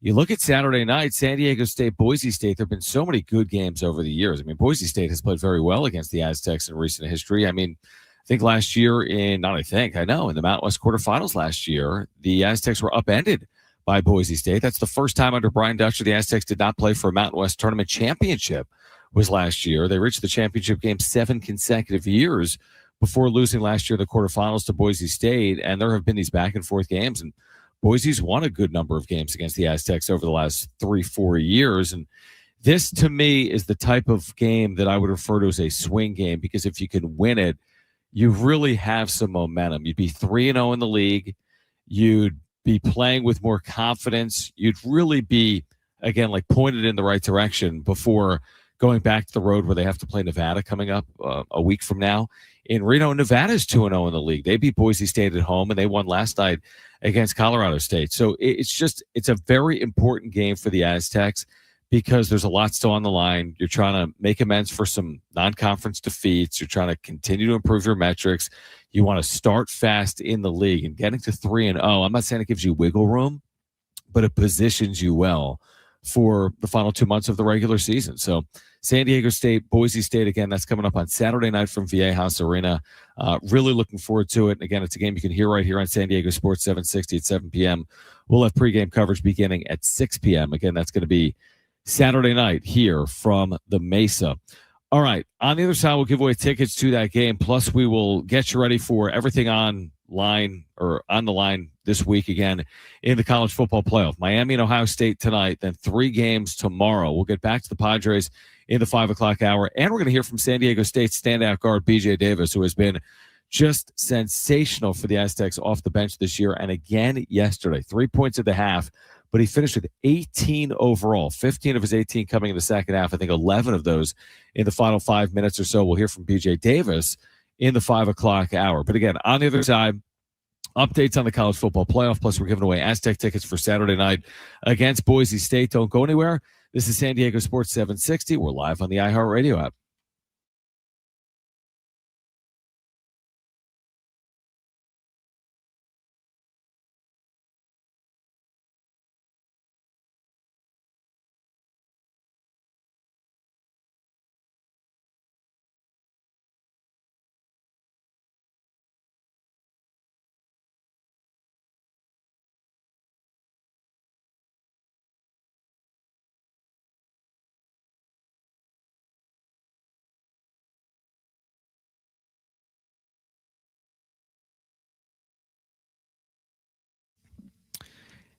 you look at Saturday night, San Diego State, Boise State, there have been so many good games over the years. I mean, Boise State has played very well against the Aztecs in recent history. I mean, I think last year in the Mountain West quarterfinals last year, the Aztecs were upended by Boise State. That's the first time under Brian Dutcher the Aztecs did not play for a Mountain West tournament championship was last year. They reached the championship game 7 consecutive years before losing last year the quarterfinals to Boise State, and there have been these back-and-forth games, and Boise's won a good number of games against the Aztecs over the last 3-4 years. And this, to me, is the type of game that I would refer to as a swing game, because if you can win it, you really have some momentum. You'd be 3-0 in the league. You'd be playing with more confidence. You'd really be, again, like pointed in the right direction before going back to the road where they have to play Nevada coming up a week from now. In Reno, Nevada's 2-0 in the league. They beat Boise State at home, and they won last night against Colorado State. So it's a very important game for the Aztecs because there's a lot still on the line. You're trying to make amends for some non-conference defeats. You're trying to continue to improve your metrics. You want to start fast in the league, and getting to 3-0. I'm not saying it gives you wiggle room, but it positions you well for the final 2 months of the regular season. So San Diego State, Boise State, again, that's coming up on Saturday night from Viejas Arena. Really looking forward to it. Again, it's a game you can hear right here on San Diego Sports 760 at 7 p.m. We'll have pregame coverage beginning at 6 p.m. Again, that's going to be Saturday night here from the Mesa. All right, on the other side, we'll give away tickets to that game. Plus, we will get you ready for everything on the line this week again in the college football playoff. Miami and Ohio State tonight, then 3 games tomorrow. We'll get back to the Padres in the 5 o'clock hour, and we're going to hear from San Diego State standout guard B.J. Davis, who has been just sensational for the Aztecs off the bench this year, and again yesterday. 3 points at the half, but he finished with 18 overall, 15 of his 18 coming in the second half. I think 11 of those in the final 5 minutes or so. We'll hear from B.J. Davis in the 5 o'clock hour. But again, on the other side, updates on the college football playoff. Plus, we're giving away Aztec tickets for Saturday night against Boise State. Don't go anywhere. This is San Diego Sports 760. We're live on the iHeartRadio app.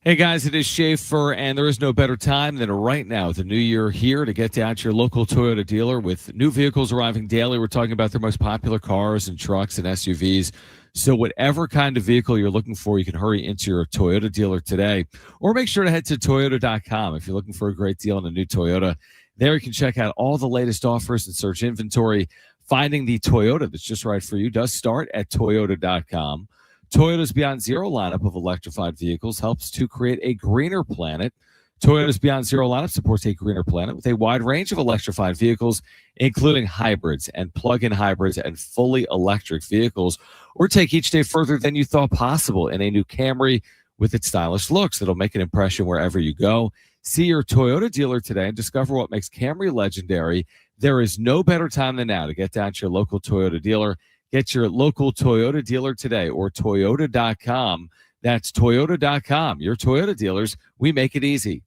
Hey guys, it is Schaefer, and there is no better time than right now, the new year here, to get down to your local Toyota dealer with new vehicles arriving daily. We're talking about their most popular cars and trucks and SUVs. So whatever kind of vehicle you're looking for, you can hurry into your Toyota dealer today, or make sure to head to Toyota.com if you're looking for a great deal on a new Toyota. There you can check out all the latest offers and search inventory. Finding the Toyota that's just right for you does start at Toyota.com. Toyota's Beyond Zero lineup of electrified vehicles helps to create a greener planet. Toyota's Beyond Zero lineup supports a greener planet with a wide range of electrified vehicles, including hybrids and plug-in hybrids and fully electric vehicles, or take each day further than you thought possible in a new Camry with its stylish looks that'll make an impression wherever you go. See your Toyota dealer today and discover what makes Camry legendary. There is no better time than now to get down to your local Toyota dealer. Get your local Toyota dealer today or Toyota.com. That's Toyota.com. Your Toyota dealers, we make it easy.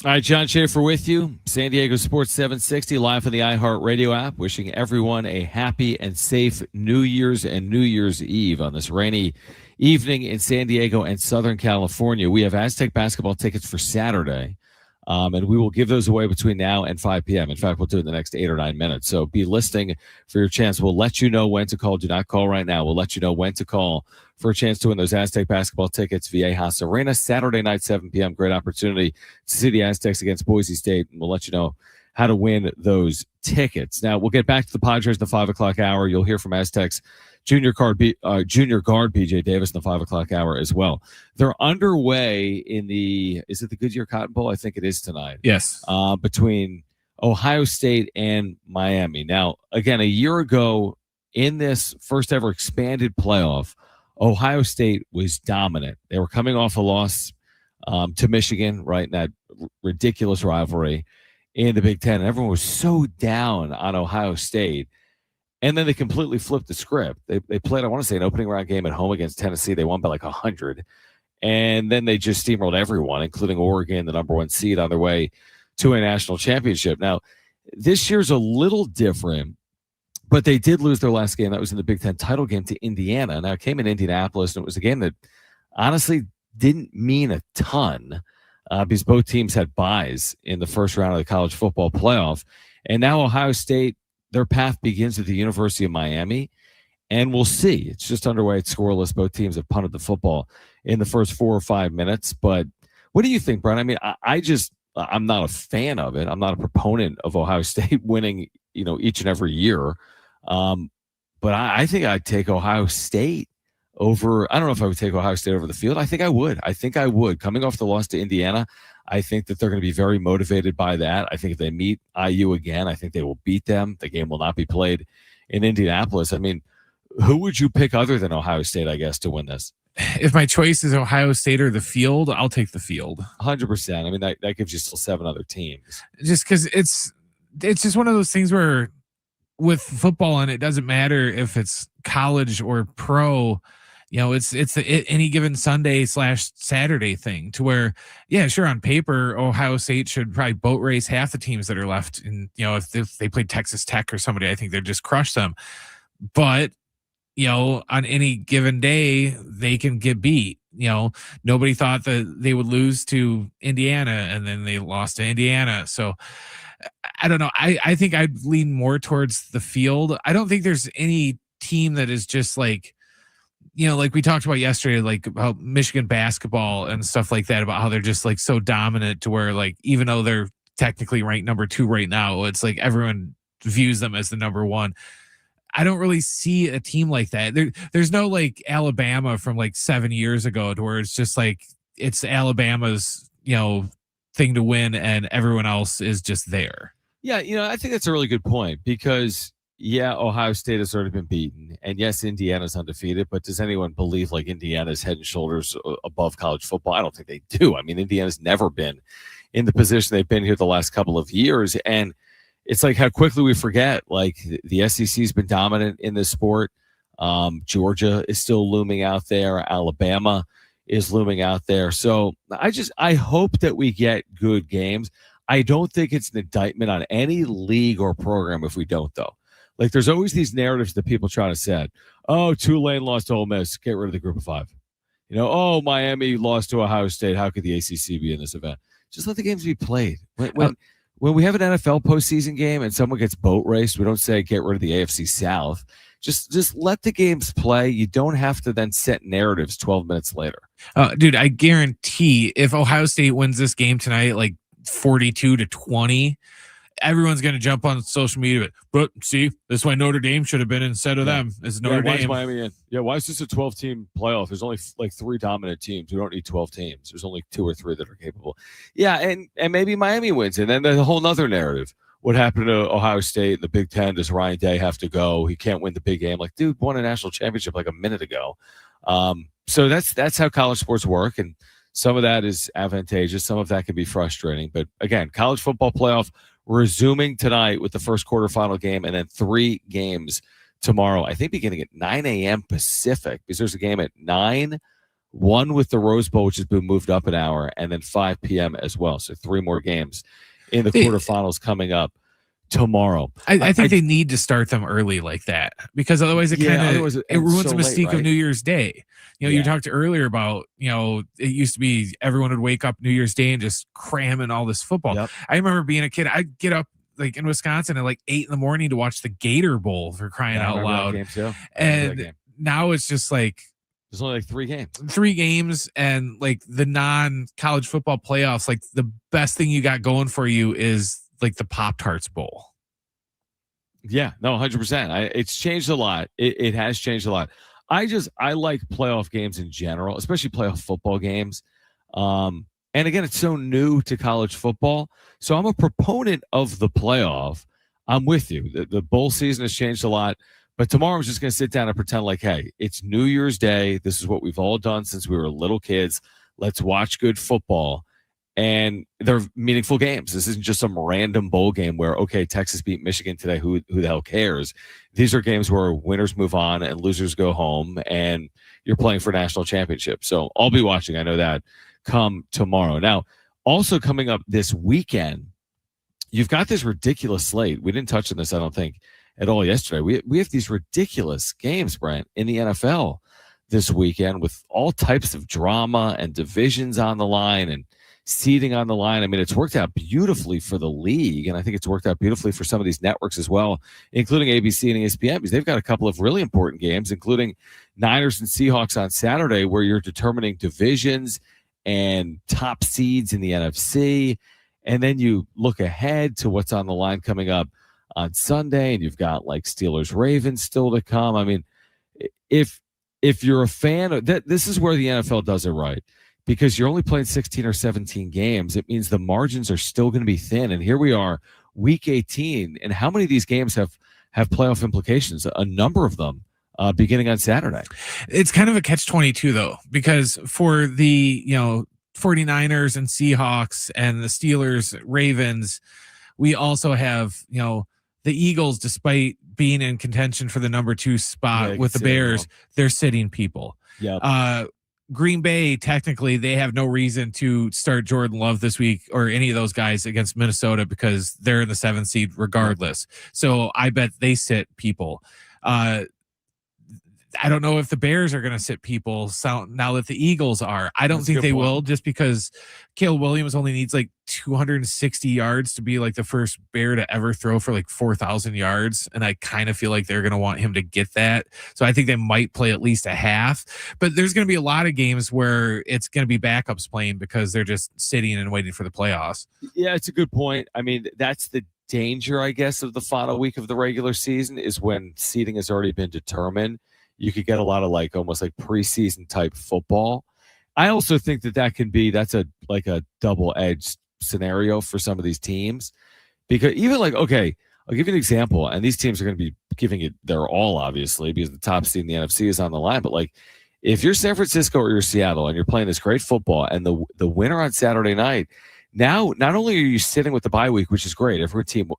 All right, John Schaefer with you. San Diego Sports 760 live on the iHeartRadio app. Wishing everyone a happy and safe New Year's and New Year's Eve on this rainy evening in San Diego and Southern California. We have Aztec basketball tickets for Saturday, and we will give those away between now and 5 p.m. In fact, we'll do it in the next 8 or 9 minutes. So be listening for your chance. We'll let you know when to call. Do not call right now. We'll let you know when to call for a chance to win those Aztec basketball tickets, Viejas Arena, Saturday night, 7 p.m. Great opportunity to see the Aztecs against Boise State, and we'll let you know how to win those tickets. Now, we'll get back to the Padres in the 5 o'clock hour. You'll hear from Aztecs junior guard BJ Davis in the 5 o'clock hour as well. They're underway in is it the Goodyear Cotton Bowl? I think it is tonight. Yes. Between Ohio State and Miami. Now, again, a year ago in this first ever expanded playoff, Ohio State was dominant. They were coming off a loss to Michigan, right, in that ridiculous rivalry in the Big Ten. And everyone was so down on Ohio State. And then they completely flipped the script. They played, I want to say, an opening round game at home against Tennessee. They won by like 100. And then they just steamrolled everyone, including Oregon, the number 1 seed, on their way to a national championship. Now, This year's a little different, but they did lose their last game. That was in the Big Ten title game to Indiana. Now, it came in Indianapolis, and it was a game that honestly didn't mean a ton because both teams had byes in the first round of the college football playoff. And now Ohio State, their path begins at the University of Miami, and we'll see. It's just underway. It's scoreless. Both teams have punted the football in the first 4 or 5 minutes. But what do you think, Brian? I mean, I'm not a fan of it. I'm not a proponent of Ohio State winning, each and every year. But I think I'd take Ohio State over. I don't know if I would take Ohio State over the field. I think I would. Coming off the loss to Indiana, I think that they're going to be very motivated by that. I think if they meet IU again, I think they will beat them. The game will not be played in Indianapolis. I mean, who would you pick other than Ohio State, I guess, to win this? If my choice is Ohio State or the field, I'll take the field. 100%. I mean, that gives you still 7 other teams. Just because it's just one of those things where with football, and it doesn't matter if it's college or pro, it's any given Sunday / Saturday thing to where, yeah, sure, on paper, Ohio State should probably boat race half the teams that are left. And, if they played Texas Tech or somebody, I think they'd just crush them. But, on any given day, they can get beat. Nobody thought that they would lose to Indiana, and then they lost to Indiana. So I don't know. I think I'd lean more towards the field. I don't think there's any team that is just like, like we talked about yesterday, like about Michigan basketball and stuff like that, about how they're just like so dominant to where, like, even though they're technically ranked number 2 right now, it's like everyone views them as the number 1. I don't really see a team like that. There's no like Alabama from like 7 years ago to where it's just like it's Alabama's, thing to win and everyone else is just there. Yeah, I think that's a really good point because, yeah, Ohio State has already been beaten. And yes, Indiana's undefeated, but does anyone believe like Indiana's head and shoulders above college football? I don't think they do. I mean, Indiana's never been in the position they've been here the last couple of years. And it's like how quickly we forget, like the SEC's been dominant in this sport. Georgia is still looming out there. Alabama is looming out there. So I hope that we get good games. I don't think it's an indictment on any league or program if we don't, though. Like, there's always these narratives that people try to set. Oh, Tulane lost to Ole Miss. Get rid of the group of 5. Oh, Miami lost to Ohio State. How could the ACC be in this event? Just let the games be played. When we have an NFL postseason game and someone gets boat raced, we don't say get rid of the AFC South. Just let the games play. You don't have to then set narratives 12 minutes later. Dude, I guarantee if Ohio State wins this game tonight, like 42-20, everyone's going to jump on social media. But see, this is why Notre Dame should have been instead of them. It's Notre Dame. Why is Miami in? Yeah, why is this a 12-team playoff? There's only like 3 dominant teams. We don't need 12 teams. There's only 2 or 3 that are capable. Yeah, and maybe Miami wins. And then there's a whole nother narrative. What happened to Ohio State in the Big Ten? Does Ryan Day have to go? He can't win the big game. Like, dude won a national championship like a minute ago. So that's how college sports work. And some of that is advantageous. Some of that can be frustrating. But again, college football playoff resuming tonight with the first quarterfinal game and then 3 games tomorrow. I think beginning at 9 a.m. Pacific, because there's a game at 9, 1 with the Rose Bowl, which has been moved up an hour, and then 5 p.m. as well. So 3 more games in the quarterfinals coming up tomorrow. I think they need to start them early like that because otherwise it ruins the mystique of New Year's Day. You talked earlier about, it used to be everyone would wake up New Year's Day and just cram in all this football. Yep. I remember being a kid, I'd get up like in Wisconsin at like 8 a.m. to watch the Gator Bowl for crying out loud. And now it's just like, there's only like 3 games. 3 games, and like the non-college football playoffs, like the best thing you got going for you is like the Pop-Tarts Bowl. Yeah, no, 100%. It's changed a lot. It has changed a lot. I like playoff games in general, especially playoff football games. And again, it's so new to college football. So I'm a proponent of the playoff. I'm with you. The bowl season has changed a lot. But tomorrow I'm just going to sit down and pretend like, hey, it's New Year's Day. This is what we've all done since we were little kids. Let's watch good football. And they're meaningful games. This isn't just some random bowl game where, okay, Texas beat Michigan today. Who the hell cares? These are games where winners move on and losers go home, and you're playing for national championship. So I'll be watching. I know that come tomorrow. Now, also coming up this weekend, you've got this ridiculous slate. We didn't touch on this, I don't think, at all yesterday. We have these ridiculous games, Brent, in the NFL this weekend with all types of drama and divisions on the line and seeding on the line. I mean, it's worked out beautifully for the league, and I think it's worked out beautifully for some of these networks as well, including ABC and ESPN, because they've got a couple of really important games, including Niners and Seahawks on Saturday, where you're determining divisions and top seeds in the NFC. And then you look ahead to what's on the line coming up on Sunday, and you've got like Steelers Ravens still to come. I mean, if you're a fan of that, this is where the NFL does it right, because you're only playing 16 or 17 games. It means the margins are still going to be thin. And here we are, week 18. And how many of these games have playoff implications? A number of them beginning on Saturday. It's kind of a catch-22 though, because for the, 49ers and Seahawks and the Steelers, Ravens, we also have, the Eagles, despite being in contention for the number 2 spot with the Bears, they're sitting people. Yeah. Green Bay, technically, they have no reason to start Jordan Love this week or any of those guys against Minnesota because they're in the 7th seed regardless. So I bet they sit people. I don't know if the Bears are going to sit people now that the Eagles are. I don't think they will, just because Caleb Williams only needs like 260 yards to be like the first Bear to ever throw for like 4,000 yards. And I kind of feel like they're going to want him to get that. So I think they might play at least a half. But there's going to be a lot of games where it's going to be backups playing because they're just sitting and waiting for the playoffs. Yeah, it's a good point. I mean, that's the danger, I guess, of the final week of the regular season, is when seeding has already been determined. You could get a lot of like almost like preseason type football. I also think that's a double-edged scenario for some of these teams, because even like, okay, I'll give you an example, and these teams are going to be giving it their all, obviously, because the top seed in the NFC is on the line. But like, if you're San Francisco or you're Seattle and you're playing this great football, and the winner on Saturday night, now not only are you sitting with the bye week, which is great, every team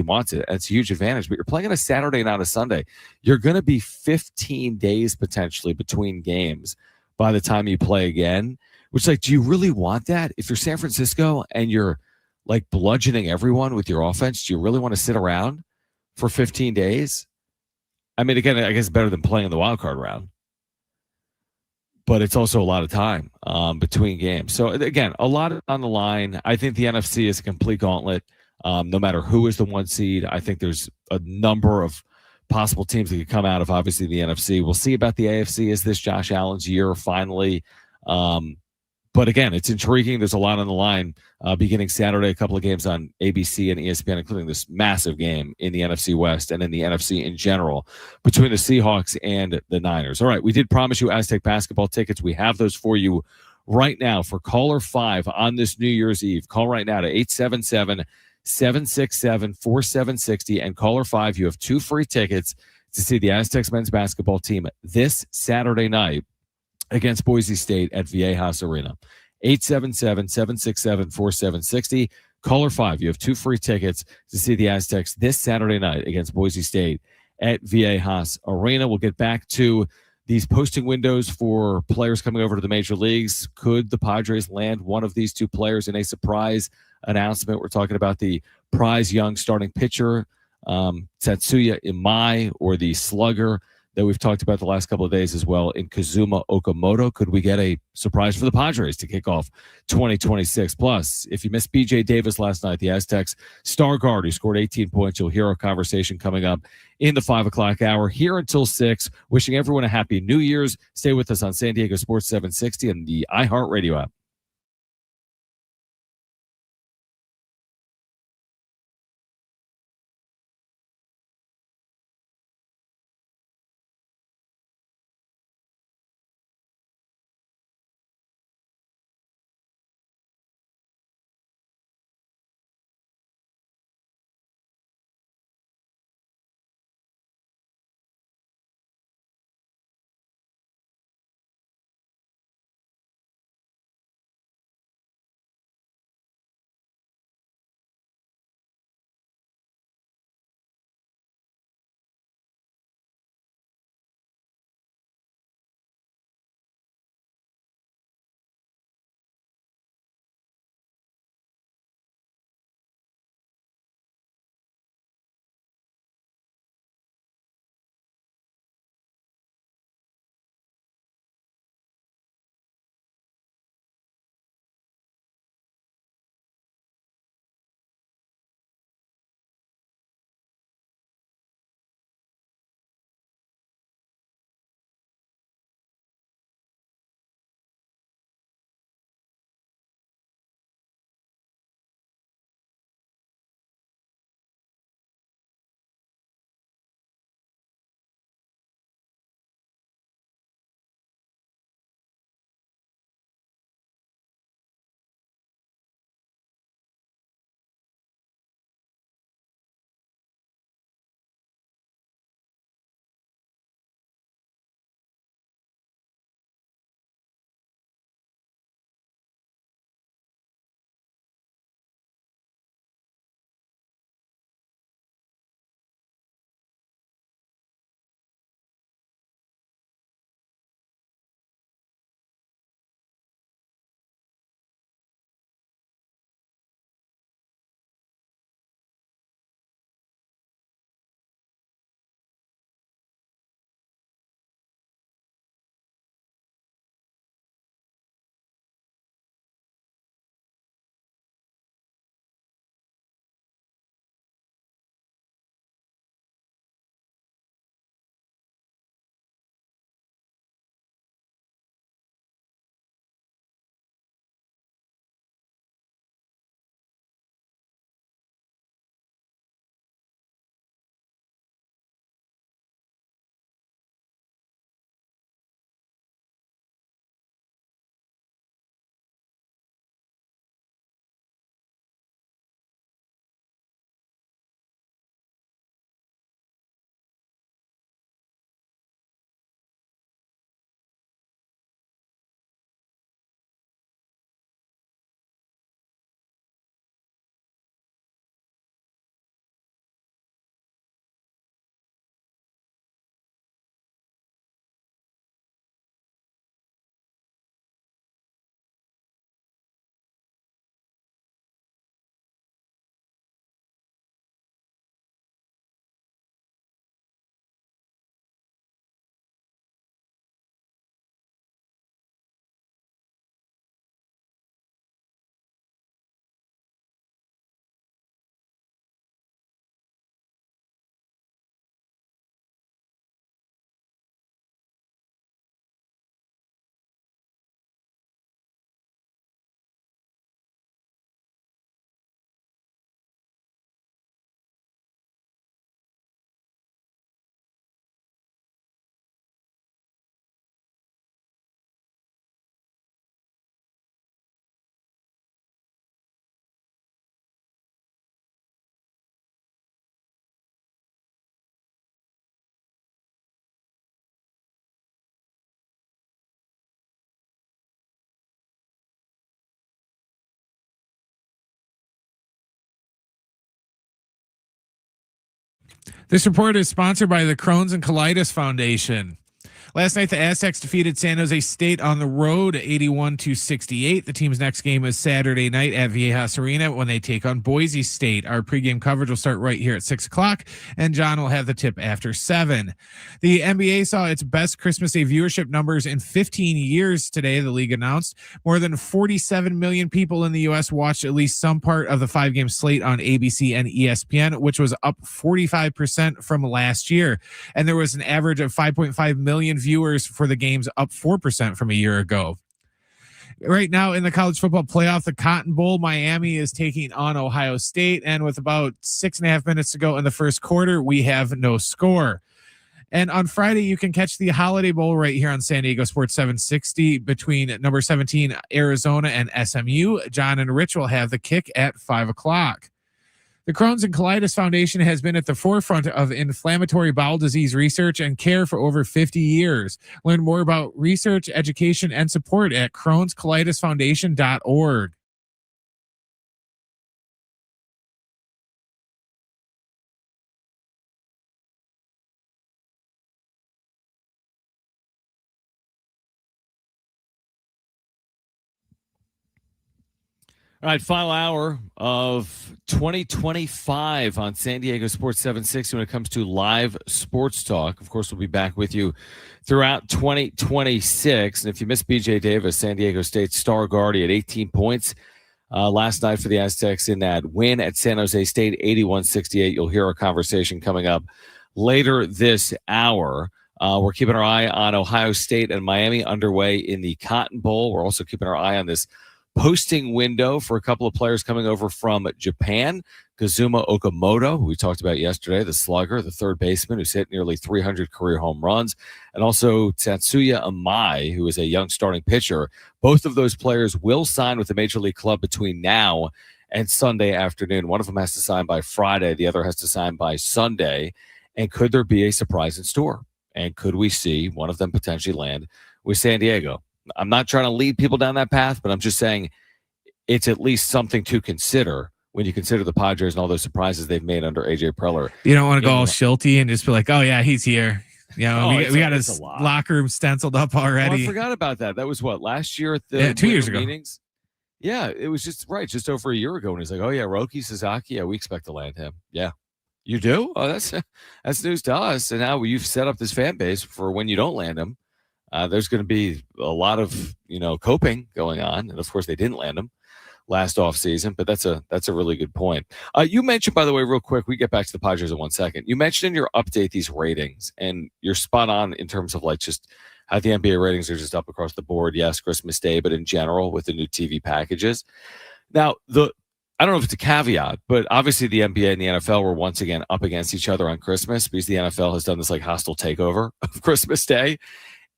wants it, and it's a huge advantage, but you're playing on a Saturday, not a Sunday. You're going to be 15 days potentially between games by the time you play again, which, like, do you really want that? If you're San Francisco and you're like bludgeoning everyone with your offense, do you really want to sit around for 15 days? I mean, again, I guess it's better than playing in the wild card round, but it's also a lot of time between games. So again, a lot on the line. I think the NFC is a complete gauntlet. No matter who is the 1 seed, I think there's a number of possible teams that could come out of, obviously, the NFC. We'll see about the AFC. Is this Josh Allen's year finally? But again, it's intriguing. There's a lot on the line beginning Saturday, a couple of games on ABC and ESPN, including this massive game in the NFC West and in the NFC in general between the Seahawks and the Niners. All right, we did promise you Aztec basketball tickets. We have those for you right now for caller 5 on this New Year's Eve. Call right now to 877-767-4760, and caller 5, you have 2 free tickets to see the Aztecs men's basketball team this Saturday night against Boise State at Viejas Arena. 877-767-4760. Caller 5, you have 2 free tickets to see the Aztecs this Saturday night against Boise State at Viejas Arena. We'll get back to these posting windows for players coming over to the major leagues. Could the Padres land one of these 2 players in a surprise announcement? We're talking about the prize young starting pitcher, Tatsuya Imai, or the slugger that we've talked about the last couple of days as well in Kazuma Okamoto. Could we get a surprise for the Padres to kick off 2026? Plus, if you missed B.J. Davis last night, the Aztecs star guard who scored 18 points, you'll hear our conversation coming up in the 5 o'clock hour, here until 6. Wishing everyone a happy New Year's. Stay with us on San Diego Sports 760 and the iHeartRadio app. This report is sponsored by the Crohn's and Colitis Foundation. Last night, the Aztecs defeated San Jose State on the road 81-68. The team's next game is Saturday night at Viejas Arena when they take on Boise State. Our pregame coverage will start right here at 6 o'clock, and John will have the tip after 7. The NBA saw its best Christmas Day viewership numbers in 15 years today, the league announced. More than 47 million people in the U.S. watched at least some part of the 5-game slate on ABC and ESPN, which was up 45% from last year. And there was an average of 5.5 million viewers for the games, up 4% from a year ago. Right now in the college football playoff, the Cotton Bowl, Miami is taking on Ohio State. And with about 6.5 minutes to go in the first quarter, we have no score. And on Friday, you can catch the Holiday Bowl right here on San Diego Sports 760 between number 17 Arizona and SMU. John and Rich will have the kick at 5 o'clock. The Crohn's and Colitis Foundation has been at the forefront of inflammatory bowel disease research and care for over 50 years. Learn more about research, education, and support at Crohn'sColitisFoundation.org. All right, final hour of 2025 on San Diego Sports 760 when it comes to live sports talk. Of course, we'll be back with you throughout 2026. And if you missed BJ Davis, San Diego State star guard, he had 18 points last night for the Aztecs in that win at San Jose State, 81-68. You'll hear our conversation coming up later this hour. We're keeping our eye on Ohio State and Miami underway in the Cotton Bowl. We're also keeping our eye on this posting window for a couple of players coming over from Japan. Kazuma Okamoto, who we talked about yesterday, the slugger, the third baseman who's hit nearly 300 career home runs, and also Tatsuya Imai, who is a young starting pitcher. Both of those players will sign with the Major League club between now and Sunday afternoon. One of them has to sign by Friday. The other has to sign by Sunday. And could there be a surprise in store? And could we see one of them potentially land with San Diego? I'm not trying to lead people down that path, but I'm just saying it's at least something to consider when you consider the Padres and all those surprises they've made under AJ Preller. You don't want to go all shilty and just be like, oh, yeah, he's here. You know, we got his locker room stenciled up already. Oh, I forgot about that. That was what, last year at the 2 years ago. Meetings? Yeah, it was just over a year ago. And he's like, oh, yeah, Roki Sasaki. Yeah, we expect to land him. Yeah. You do? Oh, that's news to us. And now you've set up this fan base for when you don't land him. There's going to be a lot of, coping going on. And of course they didn't land him last offseason, but that's a really good point. You mentioned, by the way, real quick, we get back to the Padres in 1 second. You mentioned in your update these ratings, and you're spot on in terms of like just how the NBA ratings are just up across the board. Yes, Christmas Day, but in general with the new TV packages. Now, I don't know if it's a caveat, but obviously the NBA and the NFL were once again up against each other on Christmas because the NFL has done this like hostile takeover of Christmas Day.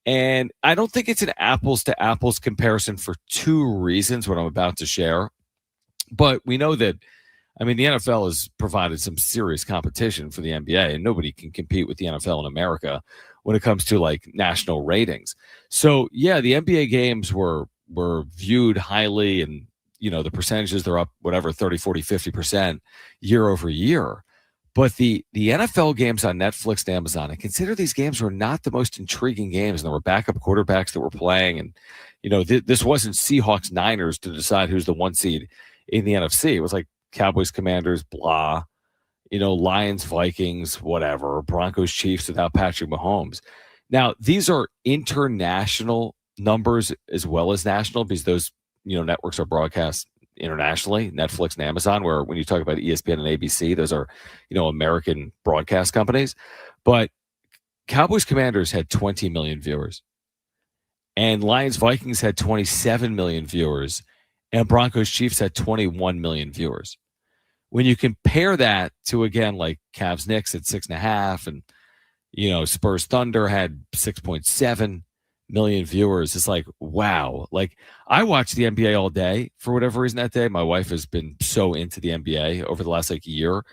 And I don't think it's an apples to apples comparison for two reasons, what I'm about to share. But we know that, the NFL has provided some serious competition for the NBA, and nobody can compete with the NFL in America when it comes to like national ratings. So yeah, the NBA games were viewed highly, and the percentages, they're up whatever 30, 40, 50% year over year. But the NFL games on Netflix and Amazon, and consider these games were not the most intriguing games. And there were backup quarterbacks that were playing. And, this wasn't Seahawks Niners to decide who's the 1 seed in the NFC. It was like Cowboys Commanders, blah, Lions Vikings, whatever, Broncos Chiefs without Patrick Mahomes. Now, these are international numbers as well as national because those, networks are broadcast internationally, Netflix and Amazon, where when you talk about ESPN and ABC, those are, American broadcast companies. But Cowboys Commanders had 20 million viewers, and Lions Vikings had 27 million viewers, and Broncos Chiefs had 21 million viewers. When you compare that to, again, like Cavs Knicks at 6.5, and, Spurs Thunder had 6.7 million viewers, it's like, wow. Like, I watched the NBA all day for whatever reason that day. My wife has been so into the NBA over the last year,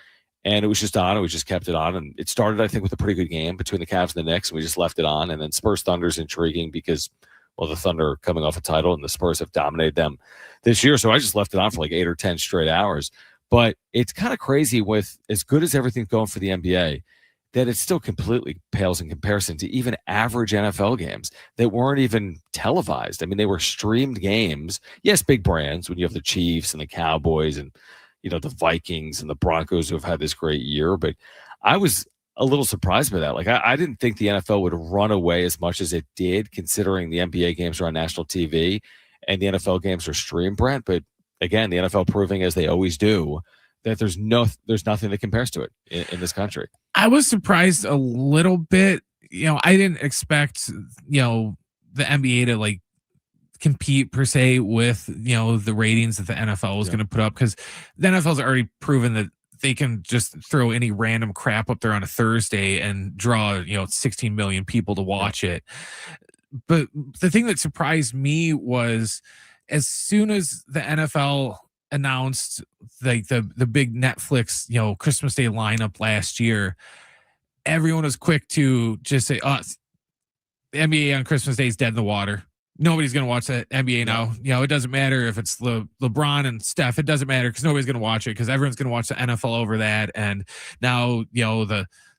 and it was just on. We just kept it on, and it started, I think, with a pretty good game between the Cavs and the Knicks, and we just left it on. And then Spurs Thunder's intriguing because, well, the Thunder are coming off a title, and the Spurs have dominated them this year, so I just left it on for like 8 or 10 straight hours. But it's kind of crazy with as good as everything's going for the NBA, that it still completely pales in comparison to even average NFL games that weren't even televised. I mean, they were streamed games. Yes, big brands when you have the Chiefs and the Cowboys and, the Vikings and the Broncos who have had this great year. But I was a little surprised by that. Like, I didn't think the NFL would run away as much as it did, considering the NBA games are on national TV and the NFL games are streamed, Brent. But again, the NFL proving, as they always do, that there's nothing that compares to it in this country. I was surprised a little bit. I didn't expect, the NBA to like compete per se with, the ratings that the NFL was going to put up, because the NFL's already proven that they can just throw any random crap up there on a Thursday and draw, 16 million people to watch it. But the thing that surprised me was, as soon as the NFL announced like the big Netflix, Christmas Day lineup last year, everyone was quick to just say, the NBA on Christmas Day is dead in the water. Nobody's going to watch that NBA now. It doesn't matter if it's LeBron and Steph. It doesn't matter because nobody's going to watch it, because everyone's going to watch the NFL over that. And now,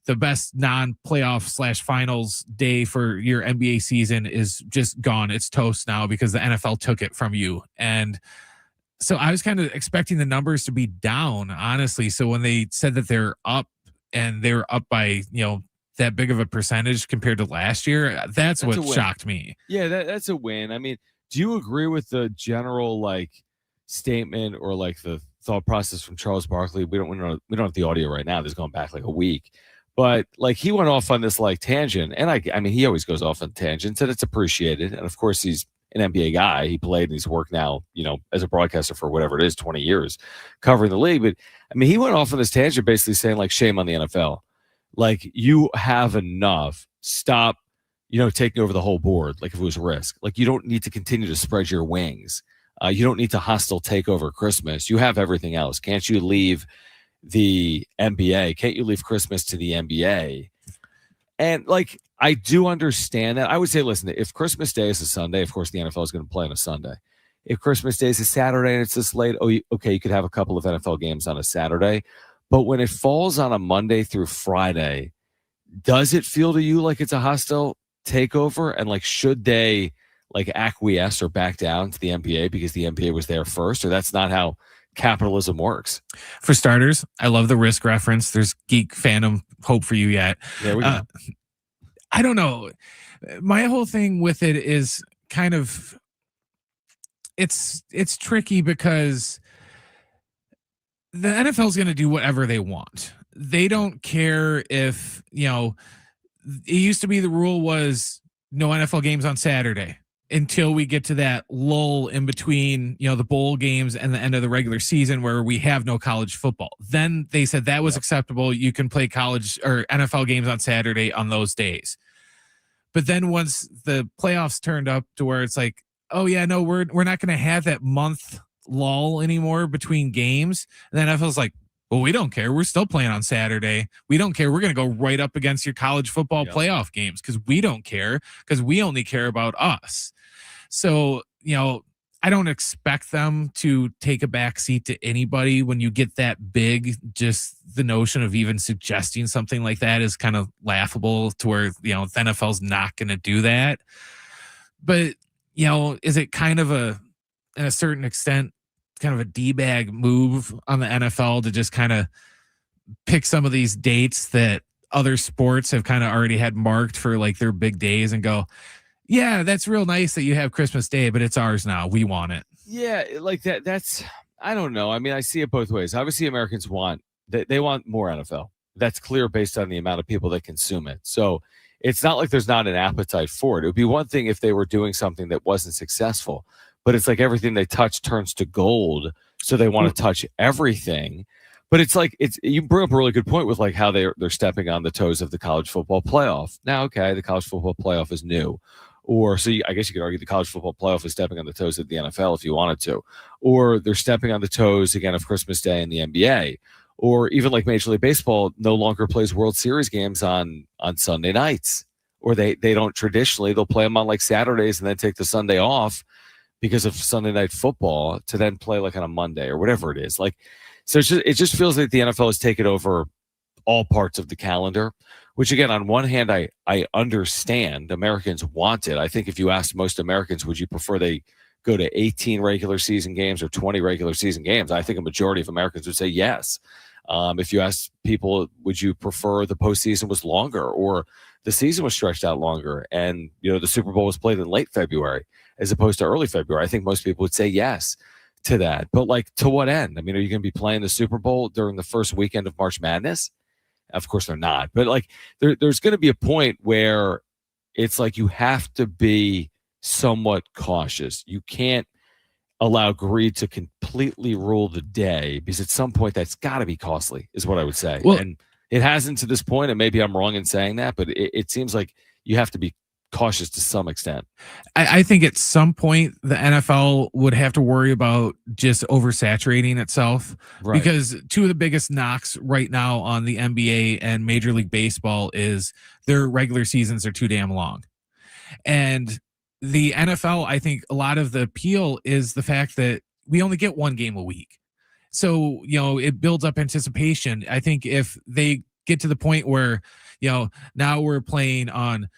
the best non-playoff / finals day for your NBA season is just gone. It's toast now because the NFL took it from you. And so I was kind of expecting the numbers to be down, honestly. So when they said that they're up, and they're up by, that big of a percentage compared to last year, that's what shocked me. Yeah, that's a win. I mean, do you agree with the general statement or the thought process from Charles Barkley? We don't have the audio right now. This is going back a week. But he went off on this tangent, and I mean he always goes off on tangents, and it's appreciated. And of course he's an NBA guy. He played and he's worked now, as a broadcaster for whatever it is, 20 years covering the league. But I mean, he went off on this tangent basically saying shame on the NFL. You have enough. Stop, taking over the whole board. If it was risk, you don't need to continue to spread your wings. You don't need to hostile take over Christmas. You have everything else. Can't you leave the NBA? Can't you leave Christmas to the NBA? And I do understand that. I would say, listen, if Christmas Day is a Sunday, of course the NFL is going to play on a Sunday. If Christmas Day is a Saturday and it's this late, okay, you could have a couple of NFL games on a Saturday. But when it falls on a Monday through Friday, does it feel to you like it's a hostile takeover? And should they acquiesce or back down to the NBA because the NBA was there first? Or that's not how capitalism works? For starters, I love the risk reference. There's geek fandom hope for you yet. There we go. I don't know. My whole thing with it is kind of, it's tricky because the NFL is going to do whatever they want. They don't care if, it used to be the rule was no NFL games on Saturday until we get to that lull in between, the bowl games and the end of the regular season where we have no college football. Then they said that was acceptable. You can play college or NFL games on Saturday on those days. But then once the playoffs turned up to where it's oh yeah, no, we're not going to have that month lull anymore between games. And then NFL's well, we don't care. We're still playing on Saturday. We don't care. We're going to go right up against your college football playoff games because we don't care, because we only care about us. So, I don't expect them to take a back seat to anybody when you get that big. Just the notion of even suggesting something like that is kind of laughable, to where, the NFL's not going to do that. But, is it kind of in a certain extent, kind of a D-bag move on the NFL to just kind of pick some of these dates that other sports have kind of already had marked for their big days and go, yeah, that's real nice that you have Christmas Day, but it's ours now. We want it. Yeah, that's, I don't know. I mean, I see it both ways. Obviously, Americans they want more NFL. That's clear based on the amount of people that consume it. So it's not like there's not an appetite for it. It would be one thing if they were doing something that wasn't successful, but it's everything they touch turns to gold. So they want to touch everything. But it's you bring up a really good point with how they're stepping on the toes of the college football playoff. Now, okay, the college football playoff is new. Or I guess you could argue the college football playoff is stepping on the toes of the NFL if you wanted to. Or they're stepping on the toes again of Christmas Day in the NBA. Or even Major League Baseball no longer plays World Series games on Sunday nights. Or they don't traditionally. They'll play them on Saturdays and then take the Sunday off because of Sunday night football to then play on a Monday or whatever it is. So it just feels like the NFL has taken over all parts of the calendar, which again, on one hand, I understand Americans want it. I think if you asked most Americans, would you prefer they go to 18 regular season games or 20 regular season games? I think a majority of Americans would say yes. If you ask people, would you prefer the postseason was longer or the season was stretched out longer and, the Super Bowl was played in late February as opposed to early February? I think most people would say yes to that. But like, to what end? I mean, are you going to be playing the Super Bowl during the first weekend of March Madness? Of course they're not. But like, there's going to be a point where it's like you have to be somewhat cautious. You can't allow greed to completely rule the day because at some point that's got to be costly, is what I would say. Well, and it hasn't to this point, and maybe I'm wrong in saying that, but it seems like you have to be cautious to some extent. I think at some point the NFL would have to worry about just oversaturating itself, Right. because two of the biggest knocks right now on the NBA and Major League Baseball is their regular seasons are too damn long. And the NFL, I think a lot of the appeal is the fact that we only get one game a week. So, it builds up anticipation. I think if they get to the point where, now we're playing on,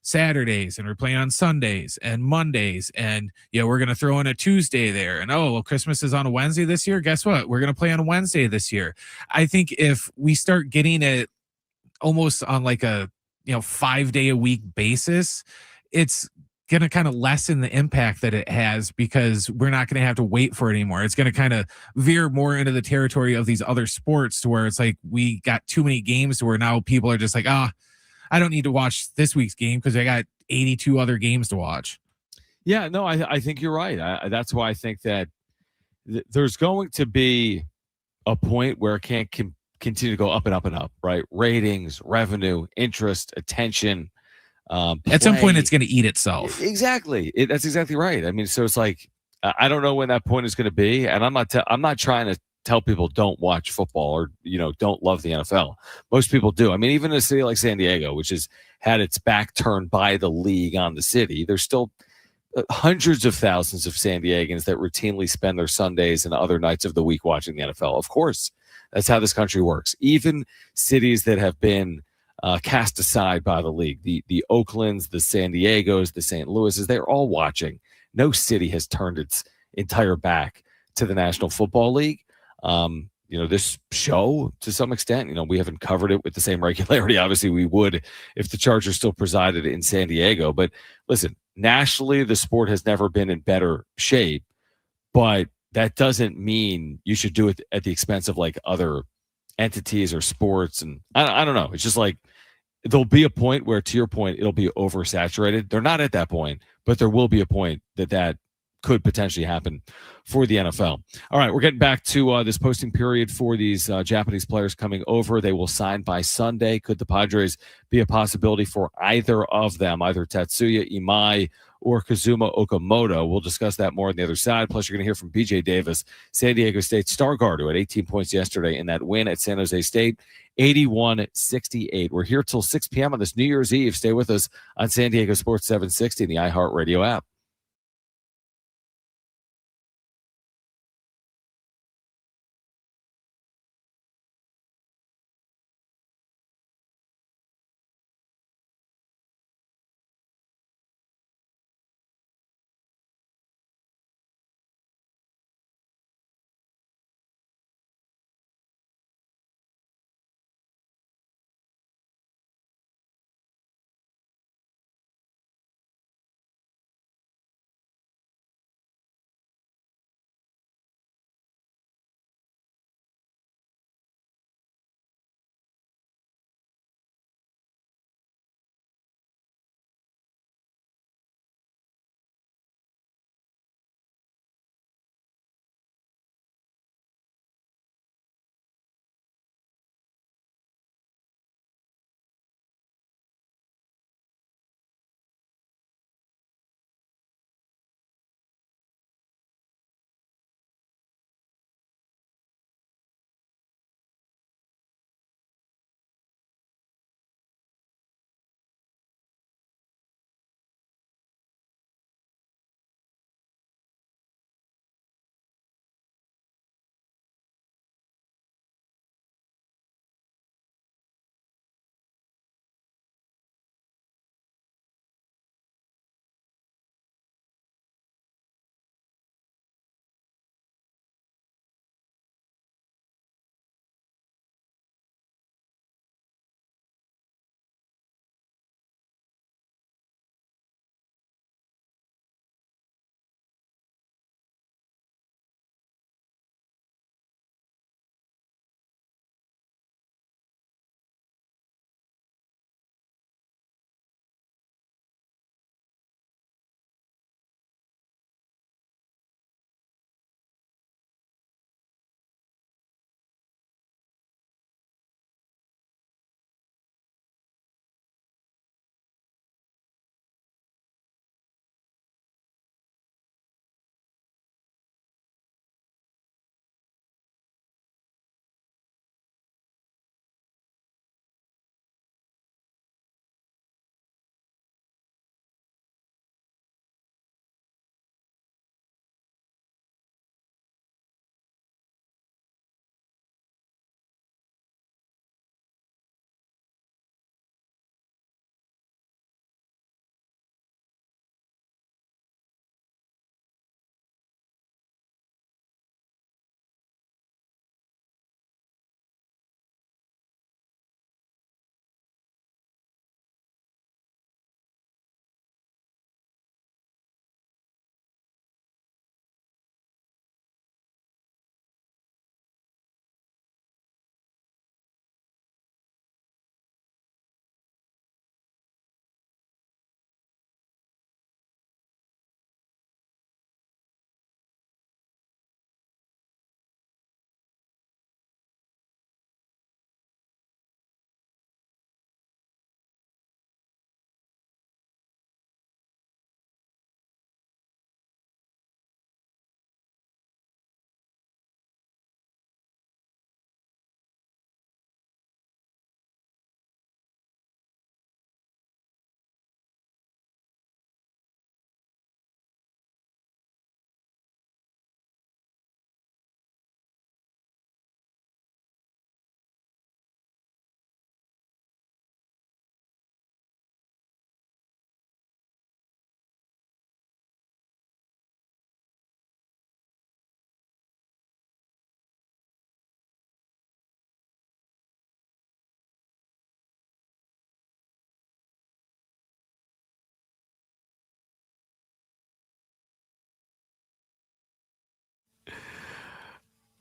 Saturdays and we're playing on Sundays and Mondays and, we're going to throw in a Tuesday there. And, Christmas is on a Wednesday this year. Guess what? We're going to play on a Wednesday this year. I think if we start getting it almost on like a, 5-day a week basis, it's going to kind of lessen the impact that it has because we're not going to have to wait for it anymore. It's going to kind of veer more into the territory of these other sports to where it's like we got too many games to where now people are just like, I don't need to watch this week's game because I got 82 other games to watch. Yeah, no, I think you're right. That's why I think that there's going to be a point where it can't continue to go up and up and up, right? Ratings, revenue, interest, attention. At some point, it's going to eat itself. Exactly. That's exactly right. I mean, so it's like I don't know when that point is going to be, and I'm not trying to tell people don't watch football or don't love the NFL. Most people do. I mean, even in a city like San Diego, which has had its back turned by the league on the city, there's still hundreds of thousands of San Diegans that routinely spend their Sundays and other nights of the week watching the NFL. Of course, that's how this country works. Even cities that have been cast aside by the league, the Oaklands, the San Diegos, the St. Louis's, they're all watching. No city has turned its entire back to the National Football League. This show, to some extent, we haven't covered it with the same regularity. Obviously, we would if the Chargers still presided in San Diego. But listen, nationally, the sport has never been in better shape. But that doesn't mean you should do it at the expense of like other entities or sports. And I don't know. It's just like there'll be a point where, to your point, it'll be oversaturated. They're not at that point, but there will be a point that could potentially happen for the NFL. All right, we're getting back to this posting period for these Japanese players coming over. They will sign by Sunday. Could the Padres be a possibility for either of them, either Tatsuya Imai or Kazuma Okamoto? We'll discuss that more on the other side. Plus, you're going to hear from BJ Davis, San Diego State star guard, who had 18 points yesterday in that win at San Jose State, 81-68. We're here till 6 p.m. on this New Year's Eve. Stay with us on San Diego Sports 760 and the iHeartRadio app.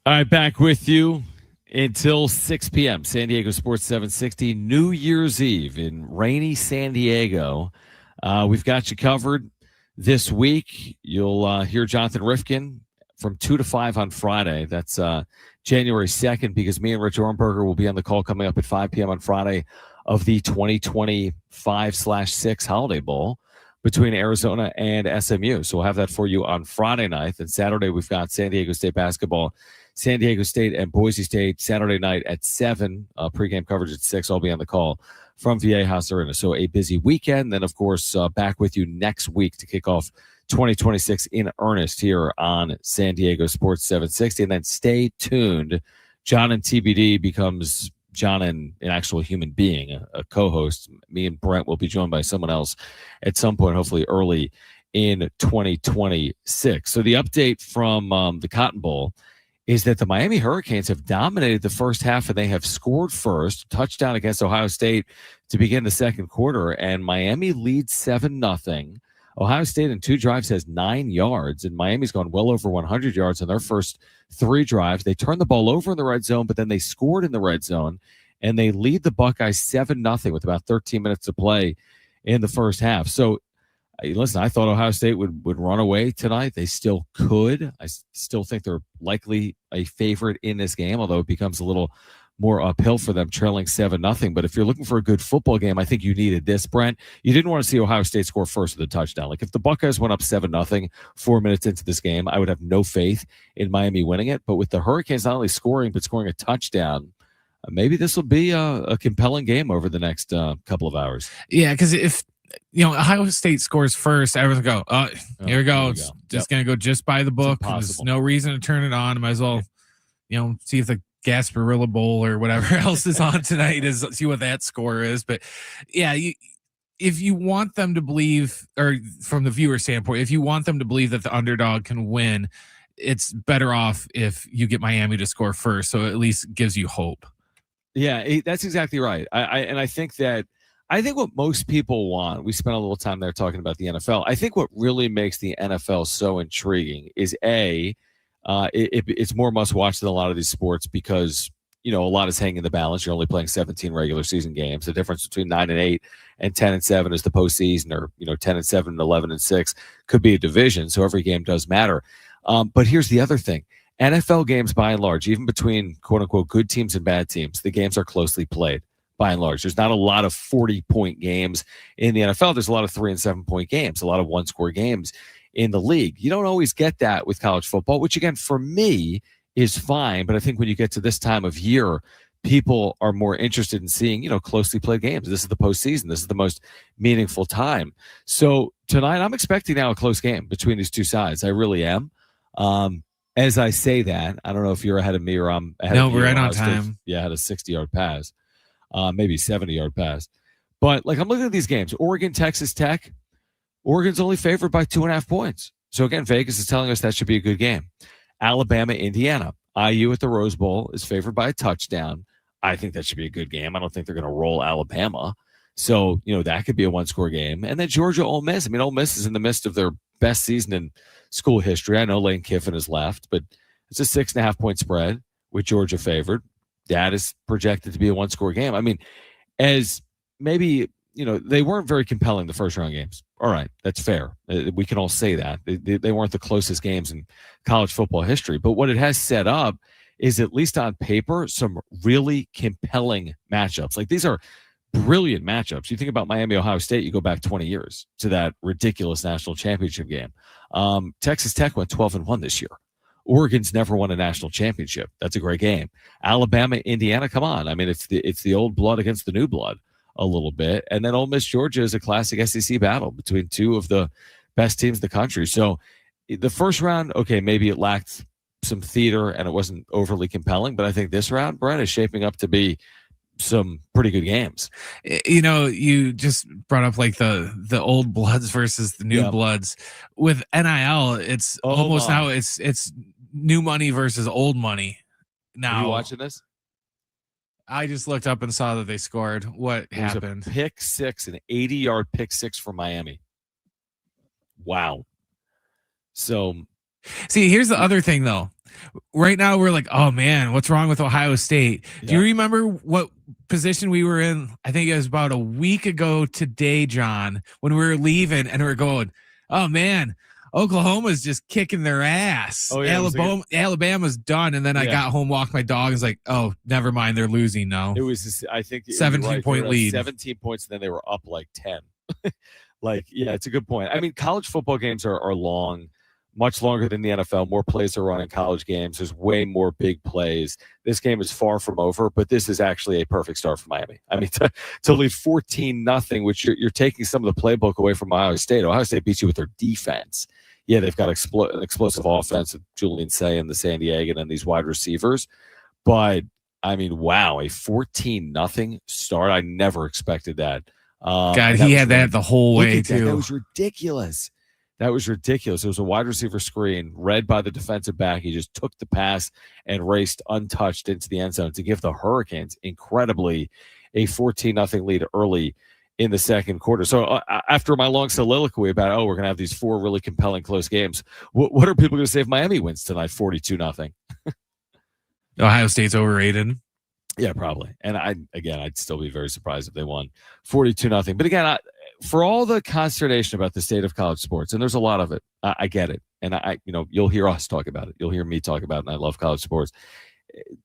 All right, back with you until 6 p.m. San Diego Sports 760, New Year's Eve in rainy San Diego. We've got you covered this week. You'll hear Jonathan Rifkin from 2 to 5 on Friday. That's January 2nd, because me and Rich Ornberger will be on the call coming up at 5 p.m. on Friday of the 2025/6 Holiday Bowl between Arizona and SMU. So we'll have that for you on Friday night. And Saturday, we've got San Diego State basketball, San Diego State and Boise State Saturday night at 7, pregame coverage at 6. I'll be on the call from Viejas Arena. So a busy weekend. Then, of course, back with you next week to kick off 2026 in earnest here on San Diego Sports 760. And then stay tuned. John and TBD becomes John and an actual human being, a co-host. Me and Brent will be joined by someone else at some point, hopefully early in 2026. So the update from the Cotton Bowl is that the Miami Hurricanes have dominated the first half, and they have scored first, touchdown against Ohio State to begin the second quarter, and Miami leads 7-0. Ohio State in 2 drives has 9 yards, and Miami's gone well over 100 yards in their first 3 drives. They turned the ball over in the red zone, but then they scored in the red zone, and they lead the Buckeyes 7-0 with about 13 minutes to play in the first half. So, listen, I thought Ohio State would run away tonight. They still could. I still think they're likely a favorite in this game, although it becomes a little more uphill for them, trailing 7-0. But if you're looking for a good football game, I think you needed this, Brent. You didn't want to see Ohio State score first with a touchdown. Like, if the Buckeyes went up 7-0 4 minutes into this game, I would have no faith in Miami winning it. But with the Hurricanes not only scoring, but scoring a touchdown, maybe this will be a compelling game over the next couple of hours. Yeah, because if Ohio State scores first, everyone go, here we go. It's just going to go just by the book. There's no reason to turn it on. Might as well, see if the Gasparilla Bowl or whatever else is on tonight is see what that score is. But yeah, if you want them to believe, or from the viewer standpoint, if you want them to believe that the underdog can win, it's better off if you get Miami to score first. So it at least gives you hope. Yeah, that's exactly right. I think what most people want, we spent a little time there talking about the NFL. I think what really makes the NFL so intriguing is it's more must watch than a lot of these sports, because a lot is hanging in the balance. You're only playing 17 regular season games. The difference between 9-8 and 10-7 is the postseason, or 10-7 and 11-6 could be a division. So every game does matter. But here's the other thing. NFL games, by and large, even between quote unquote good teams and bad teams, the games are closely played. By and large, there's not a lot of 40-point games in the NFL. There's a lot of 3- and 7-point games, a lot of one-score games in the league. You don't always get that with college football, which, again, for me is fine. But I think when you get to this time of year, people are more interested in seeing, closely played games. This is the postseason. This is the most meaningful time. So tonight, I'm expecting now a close game between these two sides. I really am. As I say that, I don't know if you're ahead of me or I'm ahead of you. No, we're right on time. Yeah, I had a 60-yard pass. Maybe 70-yard pass. But I'm looking at these games. Oregon, Texas Tech. Oregon's only favored by 2.5 points. So again, Vegas is telling us that should be a good game. Alabama, Indiana. IU at the Rose Bowl is favored by a touchdown. I think that should be a good game. I don't think they're going to roll Alabama. So, that could be a one-score game. And then Georgia, Ole Miss. Ole Miss is in the midst of their best season in school history. I know Lane Kiffin has left, but it's a 6.5-point spread with Georgia favored. That is projected to be a one-score game. As maybe, they weren't very compelling, the first-round games. All right, that's fair. We can all say that. They weren't the closest games in college football history. But what it has set up is, at least on paper, some really compelling matchups. Like, these are brilliant matchups. You think about Miami, Ohio State, you go back 20 years to that ridiculous national championship game. Texas Tech went 12-1 this year. Oregon's never won a national championship. That's a great game. Alabama, Indiana, come on. It's the old blood against the new blood a little bit. And then Ole Miss, Georgia is a classic SEC battle between two of the best teams in the country. So the first round, okay, maybe it lacked some theater and it wasn't overly compelling, but I think this round, Brent, is shaping up to be some pretty good games. You just brought up like the old bloods versus the new bloods. With NIL, it's almost now it's new money versus old money. Now, are you watching this? I just looked up and saw that they scored. What happened? A pick six, an 80-yard pick six for Miami. Wow. So, see, here's the other thing though. Right now we're like, oh man, what's wrong with Ohio State? Do you Yeah. remember what position we were in? I think it was about a week ago today, John, when we were leaving and we are going, oh man, Oklahoma's just kicking their ass. Oh, yeah, it was like Alabama's done. And then I Yeah. got home, walked my dog, and was like, oh, never mind, they're losing now. It was just, I think 17-point lead. 17 points, and then they were up like 10. Like, yeah, it's a good point. I mean, college football games are long, much longer than the NFL. More plays are run in college games. There's way more big plays. This game is far from over, but this is actually a perfect start for Miami. I mean, to lead 14-0, which you're taking some of the playbook away from Ohio State. Ohio State beats you with their defense. Yeah, they've got an explosive offense with Julian Say and the San Diego and these wide receivers. But, I mean, wow, a 14-0 start. I never expected that. God, he had that the whole way, too. That was ridiculous. That was ridiculous. It was a wide receiver screen read by the defensive back. He just took the pass and raced untouched into the end zone to give the Hurricanes, incredibly, a 14-0 lead early in the second quarter. So after my long soliloquy about, we're going to have these 4 really compelling close games, what are people going to say if Miami wins tonight 42-0? Ohio State's overrated. Yeah, probably. And I'd still be very surprised if they won 42-0. But again, for all the consternation about the state of college sports, and there's a lot of it, I get it. And you'll hear us talk about it. You'll hear me talk about it. And I love college sports.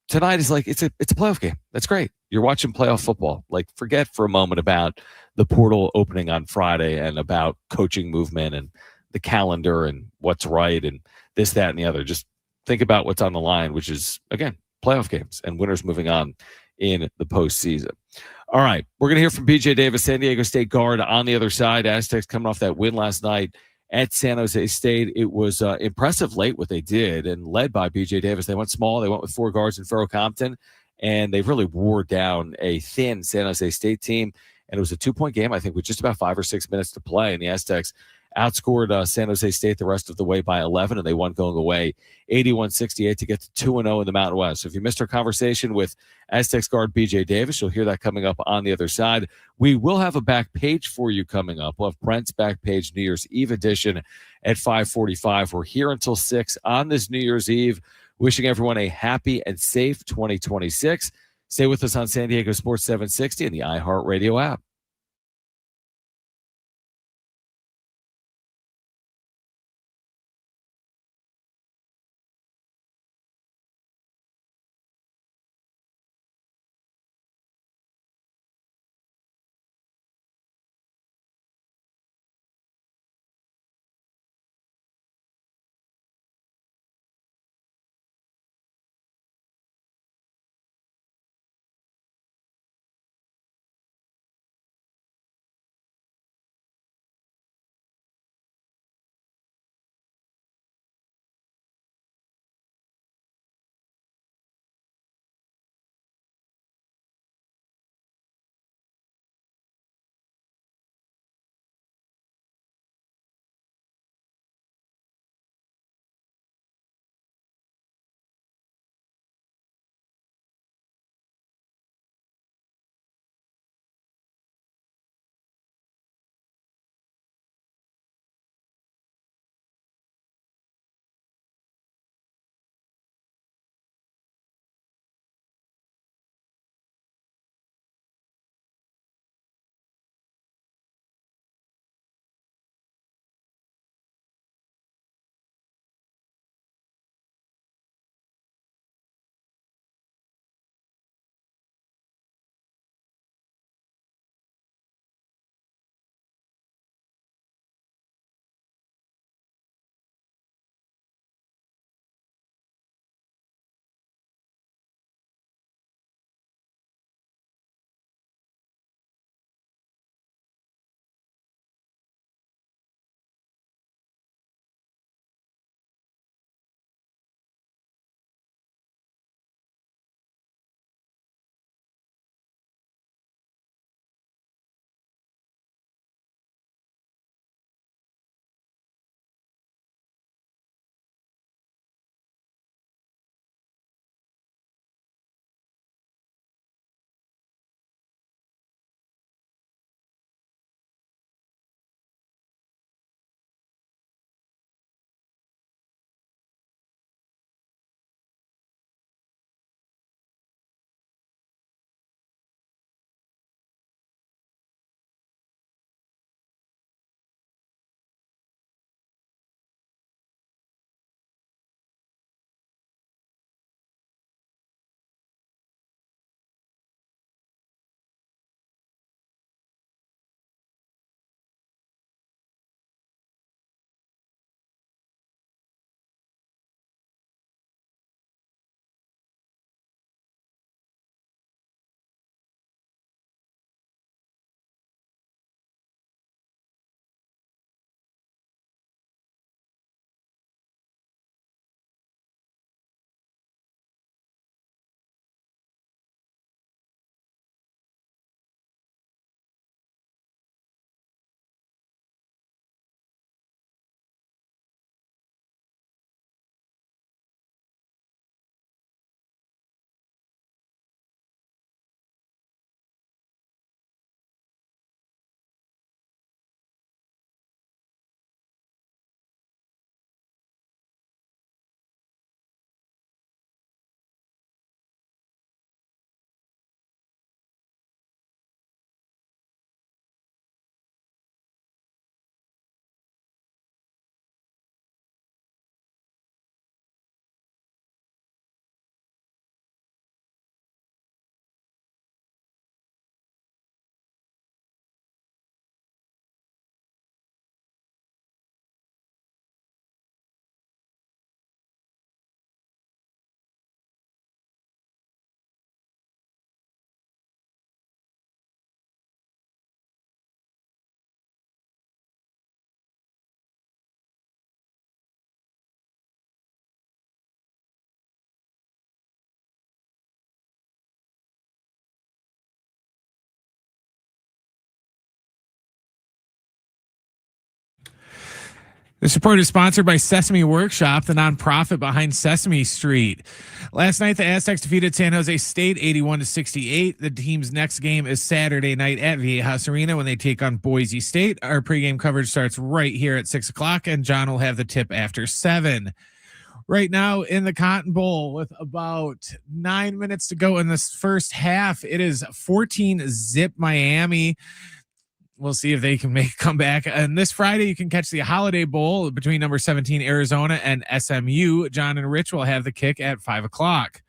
Tonight is like, it's a playoff game. That's great. You're watching playoff football. Like, forget for a moment about the portal opening on Friday and about coaching movement and the calendar and what's right and this, that, and the other. Just think about what's on the line, which is, again, playoff games and winners moving on in the postseason. All right, we're going to hear from BJ Davis, San Diego State guard, on the other side. Aztecs coming off that win last night at San Jose State. It was impressive late what they did, and led by BJ Davis. They went small. They went with 4 guards in Farrell Compton, and they really wore down a thin San Jose State team. And it was a 2-point game, I think, with just about 5 or 6 minutes to play. And the Aztecs outscored San Jose State the rest of the way by 11, and they won going away 81-68 to get to 2-0 in the Mountain West. So if you missed our conversation with Aztecs guard BJ Davis, you'll hear that coming up on the other side. We will have a back page for you coming up. We'll have Brent's back page New Year's Eve edition at 5:45. We're here until 6 on this New Year's Eve. Wishing everyone a happy and safe 2026. Stay with us on San Diego Sports 760 and the iHeartRadio app. The support is sponsored by Sesame Workshop, the nonprofit behind Sesame Street. Last night, the Aztecs defeated San Jose State 81-68. The team's next game is Saturday night at Viejas Arena when they take on Boise State. Our pregame coverage starts right here at 6 o'clock, and John will have the tip after 7. Right now in the Cotton Bowl with about 9 minutes to go in this first half, it is 14-zip Miami. We'll see if they can make a comeback. And this Friday, you can catch the Holiday Bowl between number 17 Arizona and SMU. John and Rich will have the kick at 5 o'clock.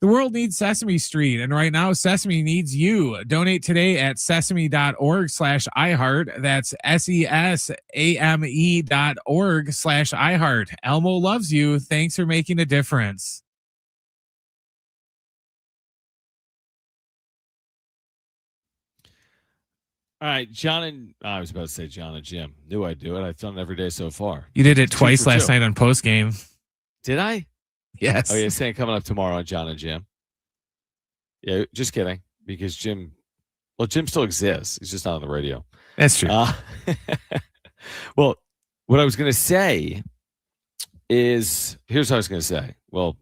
The world needs Sesame Street, and right now Sesame needs you. Donate today at sesame.org/iHeart. That's SESAME.org/iHeart. Elmo loves you. Thanks for making a difference. All right, I was about to say John and Jim. Knew I'd do it. I've done it every day so far. You did it twice last night on postgame. Did I? Yes. Oh, yeah, saying coming up tomorrow on John and Jim. Yeah, just kidding. Because Jim still exists. He's just not on the radio. That's true. Well, what I was going to say is, here's what I was going to say. Well,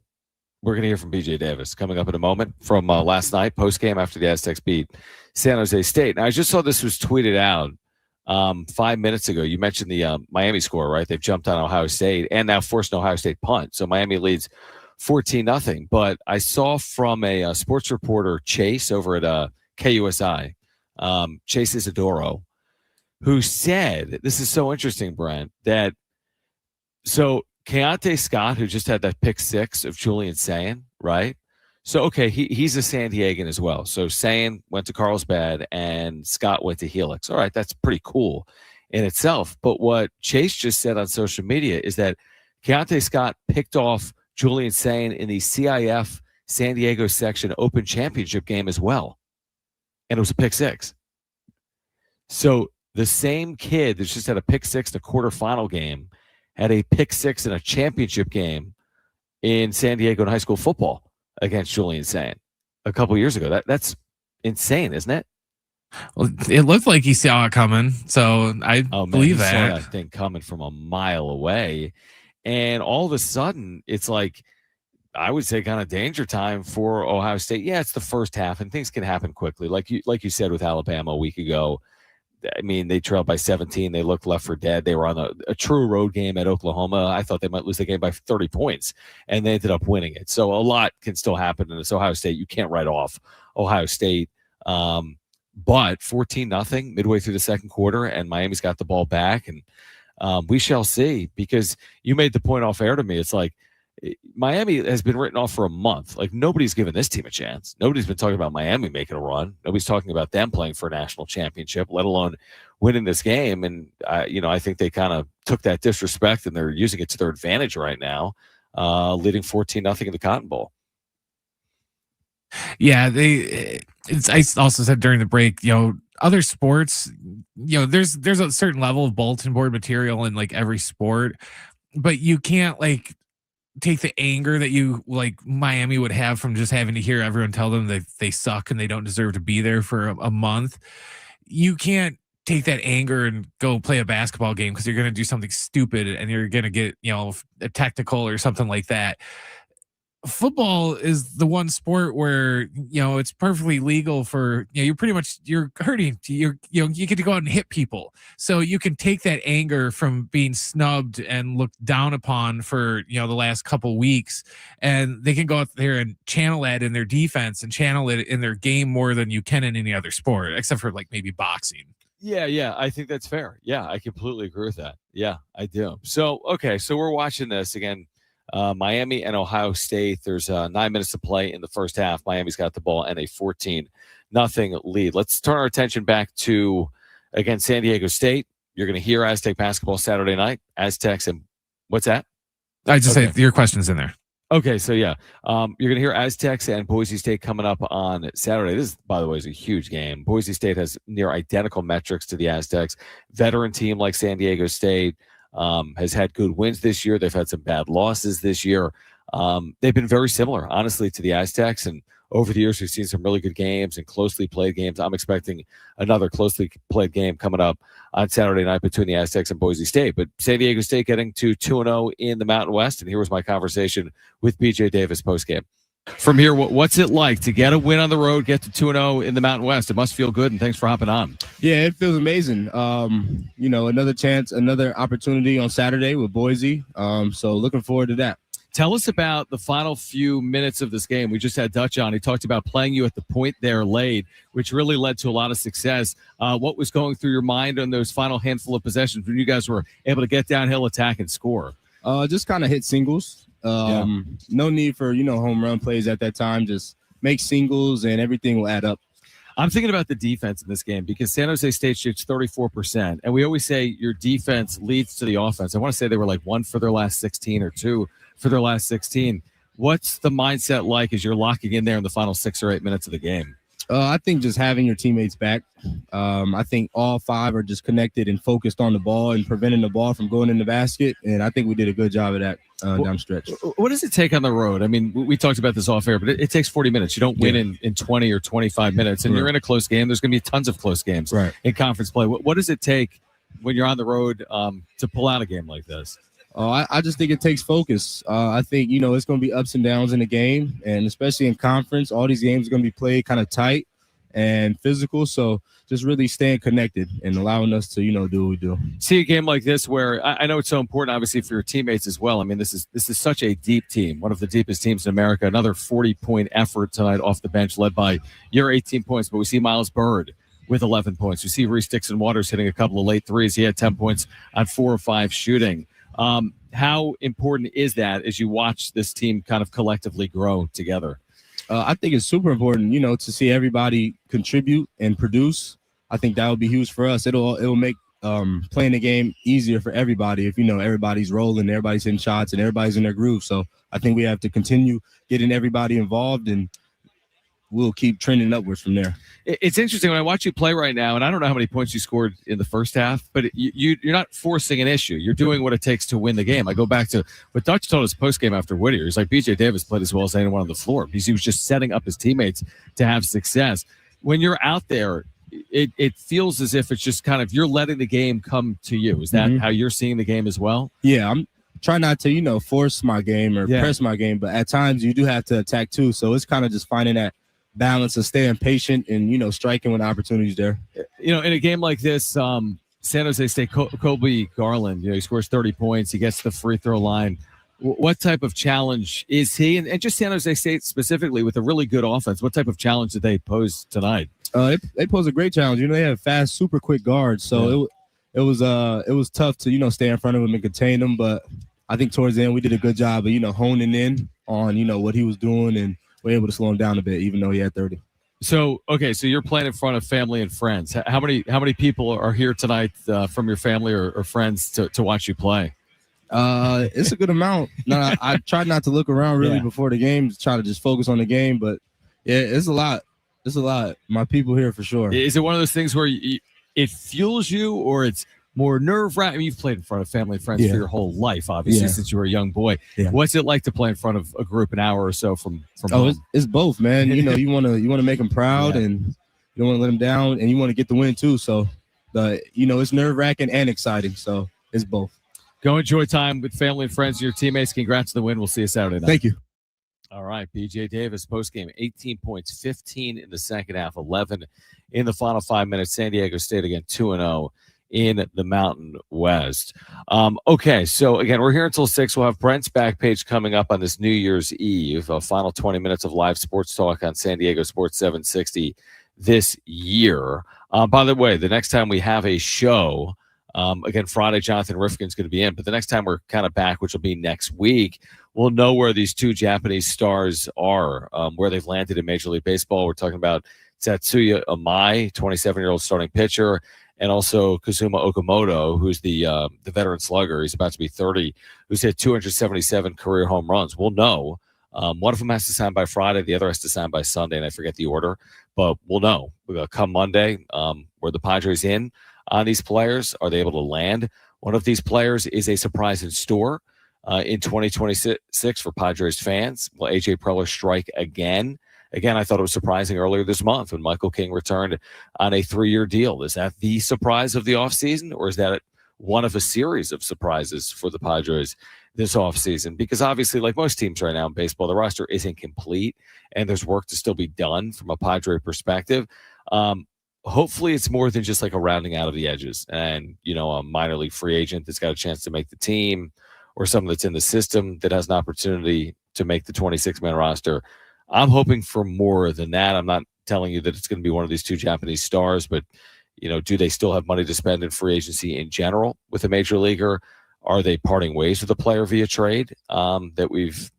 we're going to hear from BJ Davis coming up in a moment from last night, post-game after the Aztecs beat San Jose State. Now, I just saw this was tweeted out 5 minutes ago. You mentioned the Miami score, right? They've jumped on Ohio State and now forced an Ohio State punt. So Miami leads 14-0. But I saw from a sports reporter, Chase, over at KUSI, Chase Isidoro, who said, this is so interesting, Brent, that so Keontae Scott, who just had that pick 6 of Julian Sayin, right? So, okay, he's a San Diegan as well. So Sayin went to Carlsbad and Scott went to Helix. All right, that's pretty cool in itself. But what Chase just said on social media is that Keontae Scott picked off Julian Sayin in the CIF San Diego section Open Championship game as well. And it was a pick 6. So the same kid that just had a pick 6 in a quarterfinal game had a pick 6 in a championship game in San Diego in high school football against Julian Sayin a couple years ago. That's insane, isn't it? Well, it looked like he saw it coming, so I believe that. Saw that thing coming from a mile away, and all of a sudden, it's like, I would say, kind of danger time for Ohio State. Yeah, it's the first half, and things can happen quickly, like you said with Alabama a week ago. I mean, they trailed by 17. They looked left for dead. They were on a true road game at Oklahoma. I thought they might lose the game by 30 points, and they ended up winning it. So a lot can still happen in this Ohio State. You can't write off Ohio State. But 14-0 midway through the second quarter, and Miami's got the ball back, and we shall see. Because you made the point off air to me. It's like Miami has been written off for a month. Like, nobody's given this team a chance. Nobody's been talking about Miami making a run. Nobody's talking about them playing for a national championship, let alone winning this game. And, I think they kind of took that disrespect and they're using it to their advantage right now, leading 14-0 in the Cotton Bowl. Yeah, I also said during the break, other sports, there's a certain level of bulletin board material in like every sport, but you can't take the anger that Miami would have from just having to hear everyone tell them that they suck and they don't deserve to be there for a month. You can't take that anger and go play a basketball game because you're going to do something stupid and you're going to get, a technical or something like that. Football is the one sport where, it's perfectly legal for, you're hurting, you get to go out and hit people. So you can take that anger from being snubbed and looked down upon for, the last couple weeks, and they can go out there and channel that in their defense and channel it in their game more than you can in any other sport, except for maybe boxing. Yeah, I think that's fair. Yeah, I completely agree with that. Yeah, I do. So, okay, so we're watching this again. Miami and Ohio State. There's 9 minutes to play in the first half. Miami's got the ball and a 14-0 lead. Let's turn our attention back to, again, San Diego State. You're going to hear Aztec basketball Saturday night. Aztecs and what's that? I just say your question's in there. Okay, so yeah, you're going to hear Aztecs and Boise State coming up on Saturday. This, by the way, is a huge game. Boise State has near identical metrics to the Aztecs. Veteran team like San Diego State. Has had good wins this year. They've had some bad losses this year. They've been very similar, honestly, to the Aztecs. And over the years, we've seen some really good games and closely played games. I'm expecting another closely played game coming up on Saturday night between the Aztecs and Boise State. But San Diego State getting to 2-0 in the Mountain West. And here was my conversation with BJ Davis postgame. From here, what's it like to get a win on the road, get to 2-0 in the Mountain West? It must feel good, and thanks for hopping on. Yeah, it feels amazing. Another chance, another opportunity on Saturday with Boise. So looking forward to that. Tell us about the final few minutes of this game. We just had Dutch on. He talked about playing you at the point there late, which really led to a lot of success. What was going through your mind on those final handful of possessions when you guys were able to get downhill, attack, and score? Just kind of hit singles. No need for, home run plays at that time. Just make singles and everything will add up. I'm thinking about the defense in this game because San Jose State shoots 34%. And we always say your defense leads to the offense. I want to say they were like 1 for their last 16 or 2 for their last 16. What's the mindset like as you're locking in there in the final 6 or 8 minutes of the game? I think just having your teammates back. I think all 5 are just connected and focused on the ball and preventing the ball from going in the basket. And I think we did a good job of that down the stretch. What does it take on the road? I mean, we talked about this off air, but it takes 40 minutes. You don't win in 20 or 25 minutes, and you're in a close game. There's going to be tons of close games in conference play. What does it take when you're on the road to pull out a game like this? I just think it takes focus. I think, it's going to be ups and downs in the game, and especially in conference, all these games are going to be played kind of tight and physical. So just really staying connected and allowing us to, do what we do. See a game like this where I know it's so important, obviously, for your teammates as well. I mean, this is such a deep team, one of the deepest teams in America. Another 40-point effort tonight off the bench led by your 18 points. But we see Miles Bird with 11 points. We see Reese Dixon Waters hitting a couple of late threes. He had 10 points on 4 or 5 shooting. How important is that as you watch this team kind of collectively grow together? I think it's super important, to see everybody contribute and produce. I think that would be huge for us. It'll make playing the game easier for everybody if, everybody's rolling, everybody's hitting shots, and everybody's in their groove. So I think we have to continue getting everybody involved, and we'll keep trending upwards from there. It's interesting when I watch you play right now, and I don't know how many points you scored in the first half, but you're not forcing an issue. You're doing what it takes to win the game. I go back to what Dutch told us post-game after Whittier. He's like, BJ Davis played as well as anyone on the floor because he was just setting up his teammates to have success. When you're out there, it feels as if it's just kind of you're letting the game come to you. Is that how you're seeing the game as well? Yeah, I'm trying not to, force my game or press my game, but at times you do have to attack too. So it's kind of just finding that balance of staying patient and, striking when the opportunity's there. In a game like this, San Jose State, Kobe Garland, he scores 30 points. He gets to the free throw line. What type of challenge is he? And just San Jose State specifically with a really good offense, what type of challenge did they pose tonight? They pose a great challenge. They have fast, super quick guards. So it was tough to, stay in front of him and contain him. But I think towards the end, we did a good job of, honing in on, what he was doing, and we're able to slow him down a bit, even though he had 30. So you're playing in front of family and friends. How many people are here tonight from your family or friends to watch you play? It's a good amount. No, I tried not to look around really before the game, try to just focus on the game. But yeah, it's a lot. It's a lot. My people here for sure. Is it one of those things where it fuels you, or it's more nerve-wracking? I mean, you've played in front of family and friends for your whole life, obviously, since you were a young boy. Yeah. What's it like to play in front of a group an hour or so from home? It's both, man. You want to make them proud, and you don't want to let them down, and you want to get the win too. So, it's nerve-wracking and exciting. So it's both. Go enjoy time with family and friends and your teammates. Congrats on the win. We'll see you Saturday night. Thank you. All right, BJ Davis, postgame, 18 points, 15 in the second half, 11 in the final 5 minutes. San Diego State again, 2-0 in the Mountain West. Okay, so again, we're here until 6. We'll have Brent's back page coming up on this New Year's Eve, a final 20 minutes of live sports talk on San Diego Sports 760 this year. By the way, the next time we have a show, again, Friday, Jonathan Rifkin's going to be in, but the next time we're kind of back, which will be next week, we'll know where these two Japanese stars are, where they've landed in Major League Baseball. We're talking about Tatsuya Imai, 27-year-old starting pitcher, and also Kazuma Okamoto, who's the veteran slugger. He's about to be 30, who's hit 277 career home runs. We'll know. One of them has to sign by Friday. The other has to sign by Sunday, and I forget the order. But we'll know. Come Monday, were the Padres in on these players? Are they able to land? One of these players is a surprise in store. in 2026 for Padres fans. Will AJ Preller strike again? Again, I thought it was surprising earlier this month when Michael King returned on a 3-year deal. Is that the surprise of the offseason, or is that one of a series of surprises for the Padres this offseason? Because obviously, like most teams right now in baseball, the roster isn't complete and there's work to still be done from a Padre perspective. Hopefully it's more than just like a rounding out of the edges and, a minor league free agent that's got a chance to make the team, or someone that's in the system that has an opportunity to make the 26-man roster. I'm hoping for more than that. I'm not telling you that it's going to be one of these 2 Japanese stars, but do they still have money to spend in free agency in general with a major leaguer? Are they parting ways with a player via trade that we've,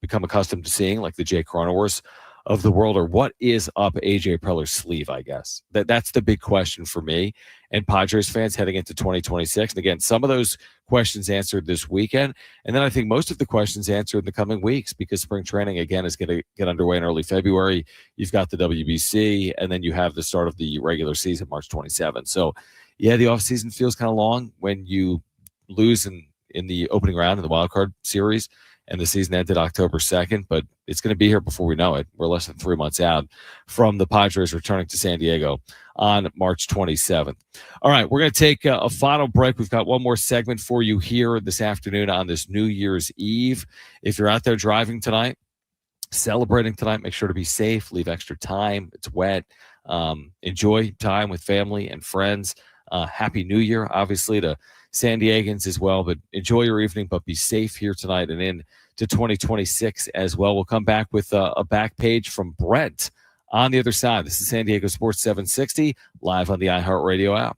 become accustomed to seeing, like the Jay Cronenworths of the world? Or what is up AJ Preller's sleeve, I guess? That's the big question for me and Padres fans heading into 2026. And again, some of those questions answered this weekend. And then I think most of the questions answered in the coming weeks, because spring training, again, is going to get underway in early February. You've got the WBC, and then you have the start of the regular season, March 27th. So, yeah, the offseason feels kind of long when you lose in the opening round of the wild card series, and the season ended October 2nd, but it's going to be here before we know it. We're less than 3 months out from the Padres returning to San Diego on March 27th. All right, we're going to take a final break. We've got one more segment for you here this afternoon on this New Year's Eve. If you're out there driving tonight, celebrating tonight, make sure to be safe, leave extra time. It's wet. Enjoy time with family and friends. Happy New Year, obviously, to San Diegans as well, but enjoy your evening, but be safe here tonight and in to 2026 as well. We'll come back with a back page from Brent on the other side. This is San Diego Sports 760, live on the iHeartRadio app.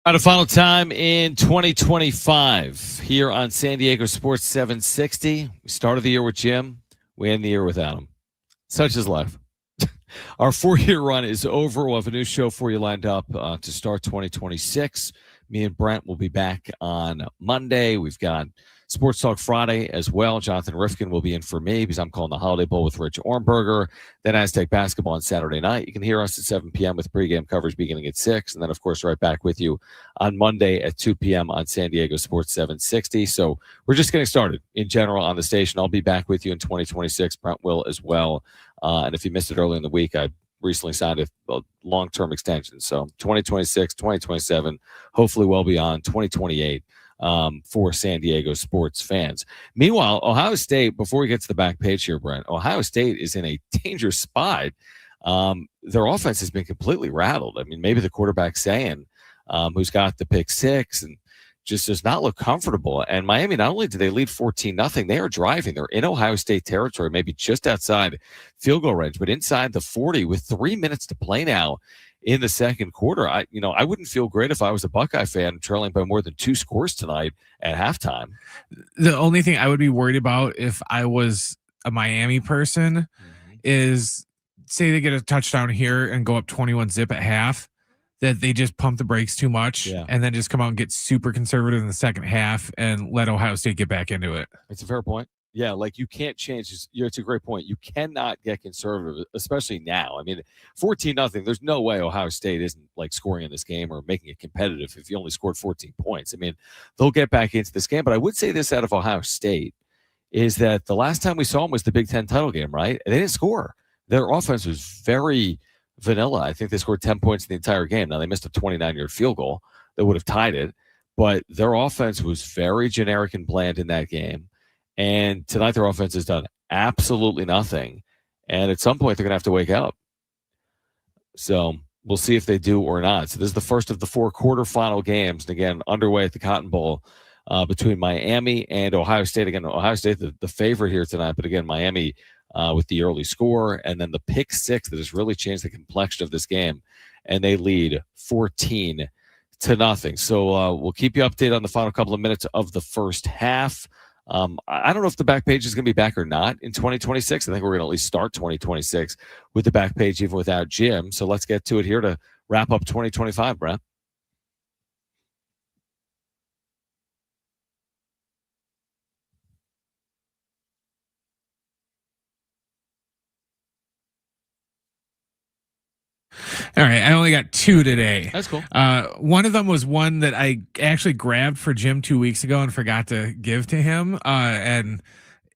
At a final time in 2025 here on San Diego Sports 760. We started the year with Jim. We end the year without him. Such is life. Our 4-year run is over. We'll have a new show for you lined up to start 2026. Me and Brent will be back on Monday. We've got Sports Talk Friday as well. Jonathan Rifkin will be in for me because I'm calling the Holiday Bowl with Rich Ornberger. Then Aztec basketball on Saturday night. You can hear us at 7 p.m. with pregame coverage beginning at 6. And then, of course, right back with you on Monday at 2 p.m. on San Diego Sports 760. So we're just getting started in general on the station. I'll be back with you in 2026. Brent will as well. And if you missed it early in the week, I recently signed a long-term extension. So 2026, 2027, hopefully well beyond 2028. For San Diego sports fans. Meanwhile, Ohio State, before we get to the back page here, Brent, Ohio State is in a dangerous spot. Their offense has been completely rattled. I mean, maybe the quarterback saying, who's got the pick six and just does not look comfortable. And Miami, not only do they lead 14-0, they are driving. They're in Ohio State territory, maybe just outside field goal range, but inside the 40 with 3 minutes to play now. In the second quarter, I wouldn't feel great if I was a Buckeye fan trailing by more than 2 scores tonight at halftime. The only thing I would be worried about if I was a Miami person is say they get a touchdown here and go up 21-0 at half, that they just pump the brakes too much and then just come out and get super conservative in the second half and let Ohio State get back into it. It's a fair point. Yeah, like you can't change. It's a great point. You cannot get conservative, especially now. I mean, 14-0. There's no way Ohio State isn't like scoring in this game or making it competitive if you only scored 14 points. I mean, they'll get back into this game. But I would say this out of Ohio State is that the last time we saw them was the Big Ten title game, right? And they didn't score. Their offense was very vanilla. I think they scored 10 points in the entire game. Now, they missed a 29-yard field goal that would have tied it. But their offense was very generic and bland in that game. And tonight their offense has done absolutely nothing. And at some point they're going to have to wake up. So we'll see if they do or not. So this is the first of the 4 quarterfinal games. And again, underway at the Cotton Bowl between Miami and Ohio State. Again, Ohio State, the favorite here tonight. But again, Miami with the early score. And then the pick six that has really changed the complexion of this game. And they lead 14-0. So we'll keep you updated on the final couple of minutes of the first half. I don't know if the back page is going to be back or not in 2026. I think we're going to at least start 2026 with the back page, even without Jim. So let's get to it here to wrap up 2025, Brent. All right, I only got 2 today. That's cool. One of them was one that I actually grabbed for Jim 2 weeks ago and forgot to give to him. And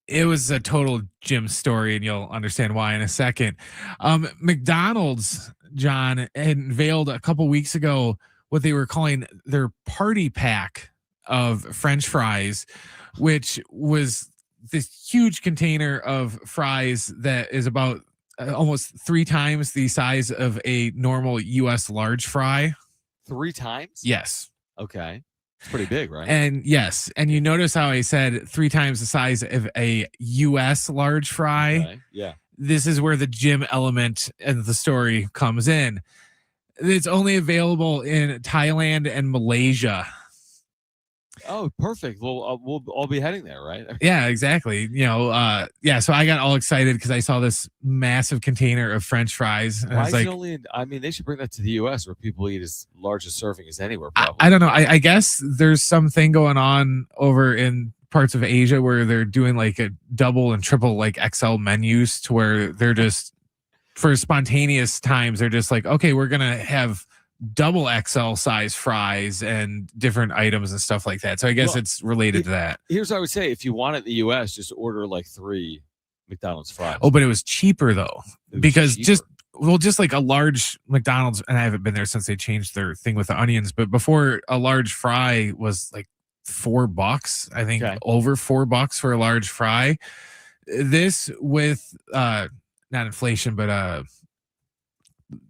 it was a total Jim story, and you'll understand why in a second. McDonald's, John, had unveiled a couple weeks ago what they were calling their party pack of French fries, which was this huge container of fries that is about almost 3 times the size of a normal U.S. large fry. 3 times? Yes. Okay. It's pretty big, right? And yes. And you notice how I said 3 times the size of a U.S. large fry? Okay. Yeah. This is where the Jim element and the story comes in. It's only available in Thailand and Malaysia. Oh, perfect. Well, we'll all be heading there, right? Yeah, exactly. So I got all excited because I saw this massive container of French fries. And Why I was is like, it only they should bring that to the U.S. where people eat as large a serving as anywhere. Probably. I don't know. I guess there's something going on over in parts of Asia where they're doing like a double and triple like XL menus to where they're just, for spontaneous times, they're just like, okay, we're going to have double XL size fries and different items and stuff like that. So I guess it's related to that. Here's what I would say. If you want it in the U.S., just order like 3 McDonald's fries. Oh, but it was cheaper though, because just like a large McDonald's, and I haven't been there since they changed their thing with the onions, but before a large fry was like $4, I think. Okay. Over $4 for a large fry. This with not inflation, but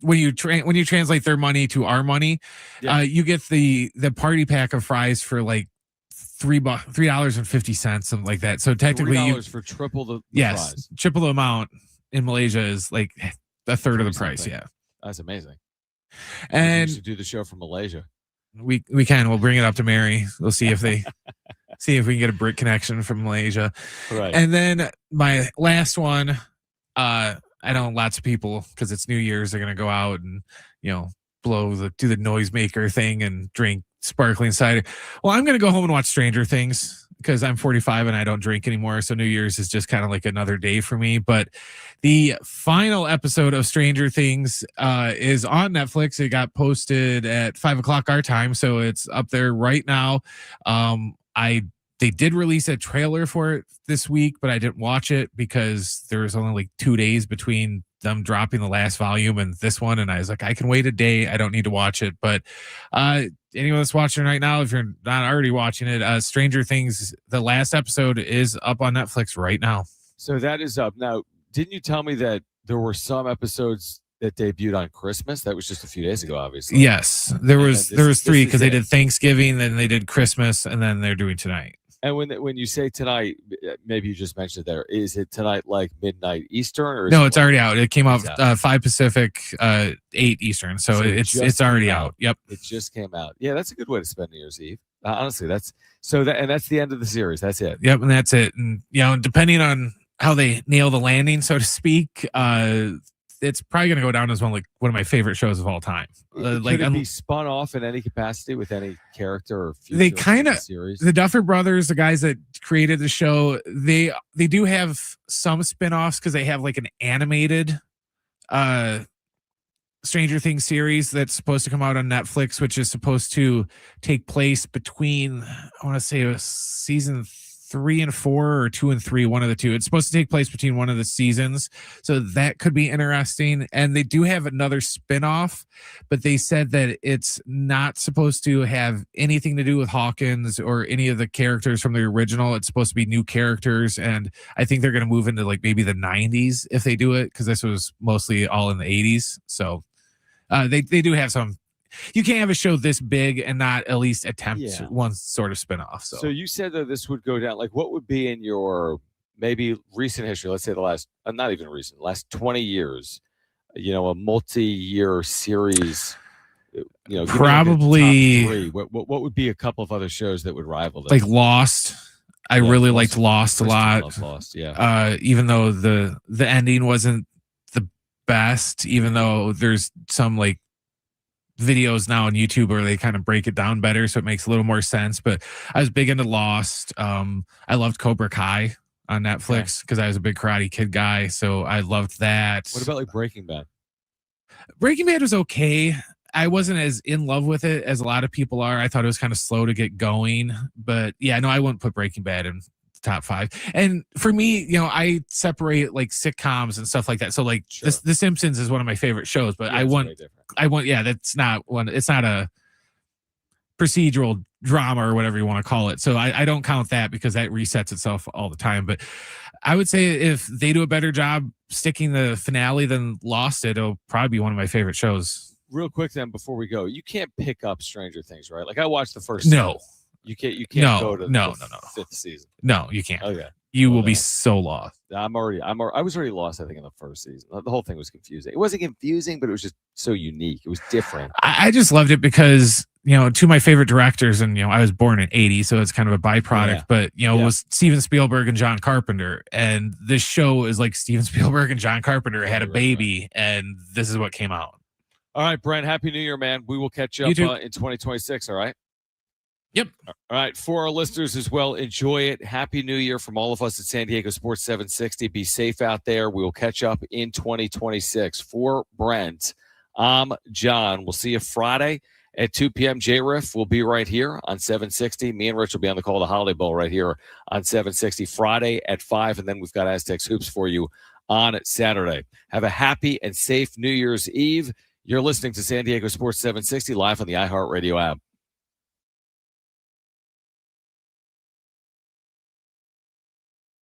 when you translate their money to our money, you get the party pack of fries for like $3.50, something like that. So technically, $3 for triple the fries. Triple the amount in Malaysia is like a third of the price. Yeah, that's amazing. And you should do the show from Malaysia. We can. We'll bring it up to Mary. We'll see if we can get a brick connection from Malaysia. Right. And then my last one, I know lots of people, because it's New Year's, they're gonna go out and do the noisemaker thing and drink sparkling cider. Well, I'm gonna go home and watch Stranger Things because I'm 45 and I don't drink anymore. So New Year's is just kind of like another day for me. But the final episode of Stranger Things is on Netflix. It got posted at 5:00 our time, so it's up there right now. They did release a trailer for it this week, but I didn't watch it because there was only like 2 days between them dropping the last volume and this one. And I was like, I can wait a day. I don't need to watch it. But anyone that's watching right now, if you're not already watching it, Stranger Things, the last episode is up on Netflix right now. So that is up. Now, didn't you tell me that there were some episodes that debuted on Christmas? That was just a few days ago, obviously. Yes, there was 3 because they did Thanksgiving, then they did Christmas, and then they're doing tonight. And when you say tonight, maybe you just mentioned there, is it tonight like midnight Eastern? Or no, it's already out. It came out 5 Pacific, 8 Eastern. So it's already out. Yep. It just came out. Yeah, that's a good way to spend New Year's Eve. Honestly, that's the end of the series. That's it. Yep, and that's it. And depending on how they nail the landing, so to speak, it's probably going to go down as one of my favorite shows of all time. Could it be spun off in any capacity with any character or feature? They kind of series. The Duffer Brothers, the guys that created the show, they do have some spin-offs because they have like an animated Stranger Things series that's supposed to come out on Netflix, which is supposed to take place between, I want to say, it was season 3 and 4 or 2 and 3, one of the two. It's supposed to take place between one of the seasons, so that could be interesting. And they do have another spin-off, but they said that it's not supposed to have anything to do with Hawkins or any of the characters from the original. It's supposed to be new characters, and I think they're going to move into like maybe the 90s if they do it, because this was mostly all in the 80s. So they do have some. You can't have a show this big and not at least attempt one sort of spinoff. So you said that this would go down. Like, what would be in your maybe recent history? Let's say the last, not even recent, last 20 years. A multi-year series. Probably. What would be a couple of other shows that would rival this? Like Lost. I really liked Lost a lot. Lost, yeah. Even though the ending wasn't the best, even though there's some like videos now on YouTube where they kind of break it down better, so it makes a little more sense. But I was big into Lost. I loved Cobra Kai on Netflix because I was a big Karate Kid guy, so I loved that. What about like Breaking Bad? Breaking Bad was okay. I wasn't as in love with it as a lot of people are. I thought it was kind of slow to get going, but yeah, no, I wouldn't put Breaking Bad in the top 5. And for me, I separate like sitcoms and stuff like that. So like The Simpsons is one of my favorite shows, but that's not one. It's not a procedural drama or whatever you want to call it. So I don't count that because that resets itself all the time. But I would say if they do a better job sticking the finale than Lost, it'll probably be one of my favorite shows. Real quick then, before we go, you can't pick up Stranger Things, right? Like I watched the first No. season. You can't go to the 5th season. No, you can't. Okay. You will be so lost. I was already lost, I think, in the first season. The whole thing was confusing. It wasn't confusing, but it was just so unique. It was different. I just loved it because, two of my favorite directors, and, I was born in 80, so it's kind of a byproduct, but, it was Steven Spielberg and John Carpenter. And this show is like Steven Spielberg and John Carpenter had a baby, and this is what came out. All right, Brent, Happy New Year, man. We will catch up in 2026, all right? Yep. All right. For our listeners as well, enjoy it. Happy New Year from all of us at San Diego Sports 760. Be safe out there. We will catch up in 2026. For Brent, I'm John. We'll see you Friday at 2 p.m. J-Riff will be right here on 760. Me and Rich will be on the call to Holiday Bowl right here on 760 Friday at 5. And then we've got Aztecs Hoops for you on Saturday. Have a happy and safe New Year's Eve. You're listening to San Diego Sports 760 live on the iHeartRadio app.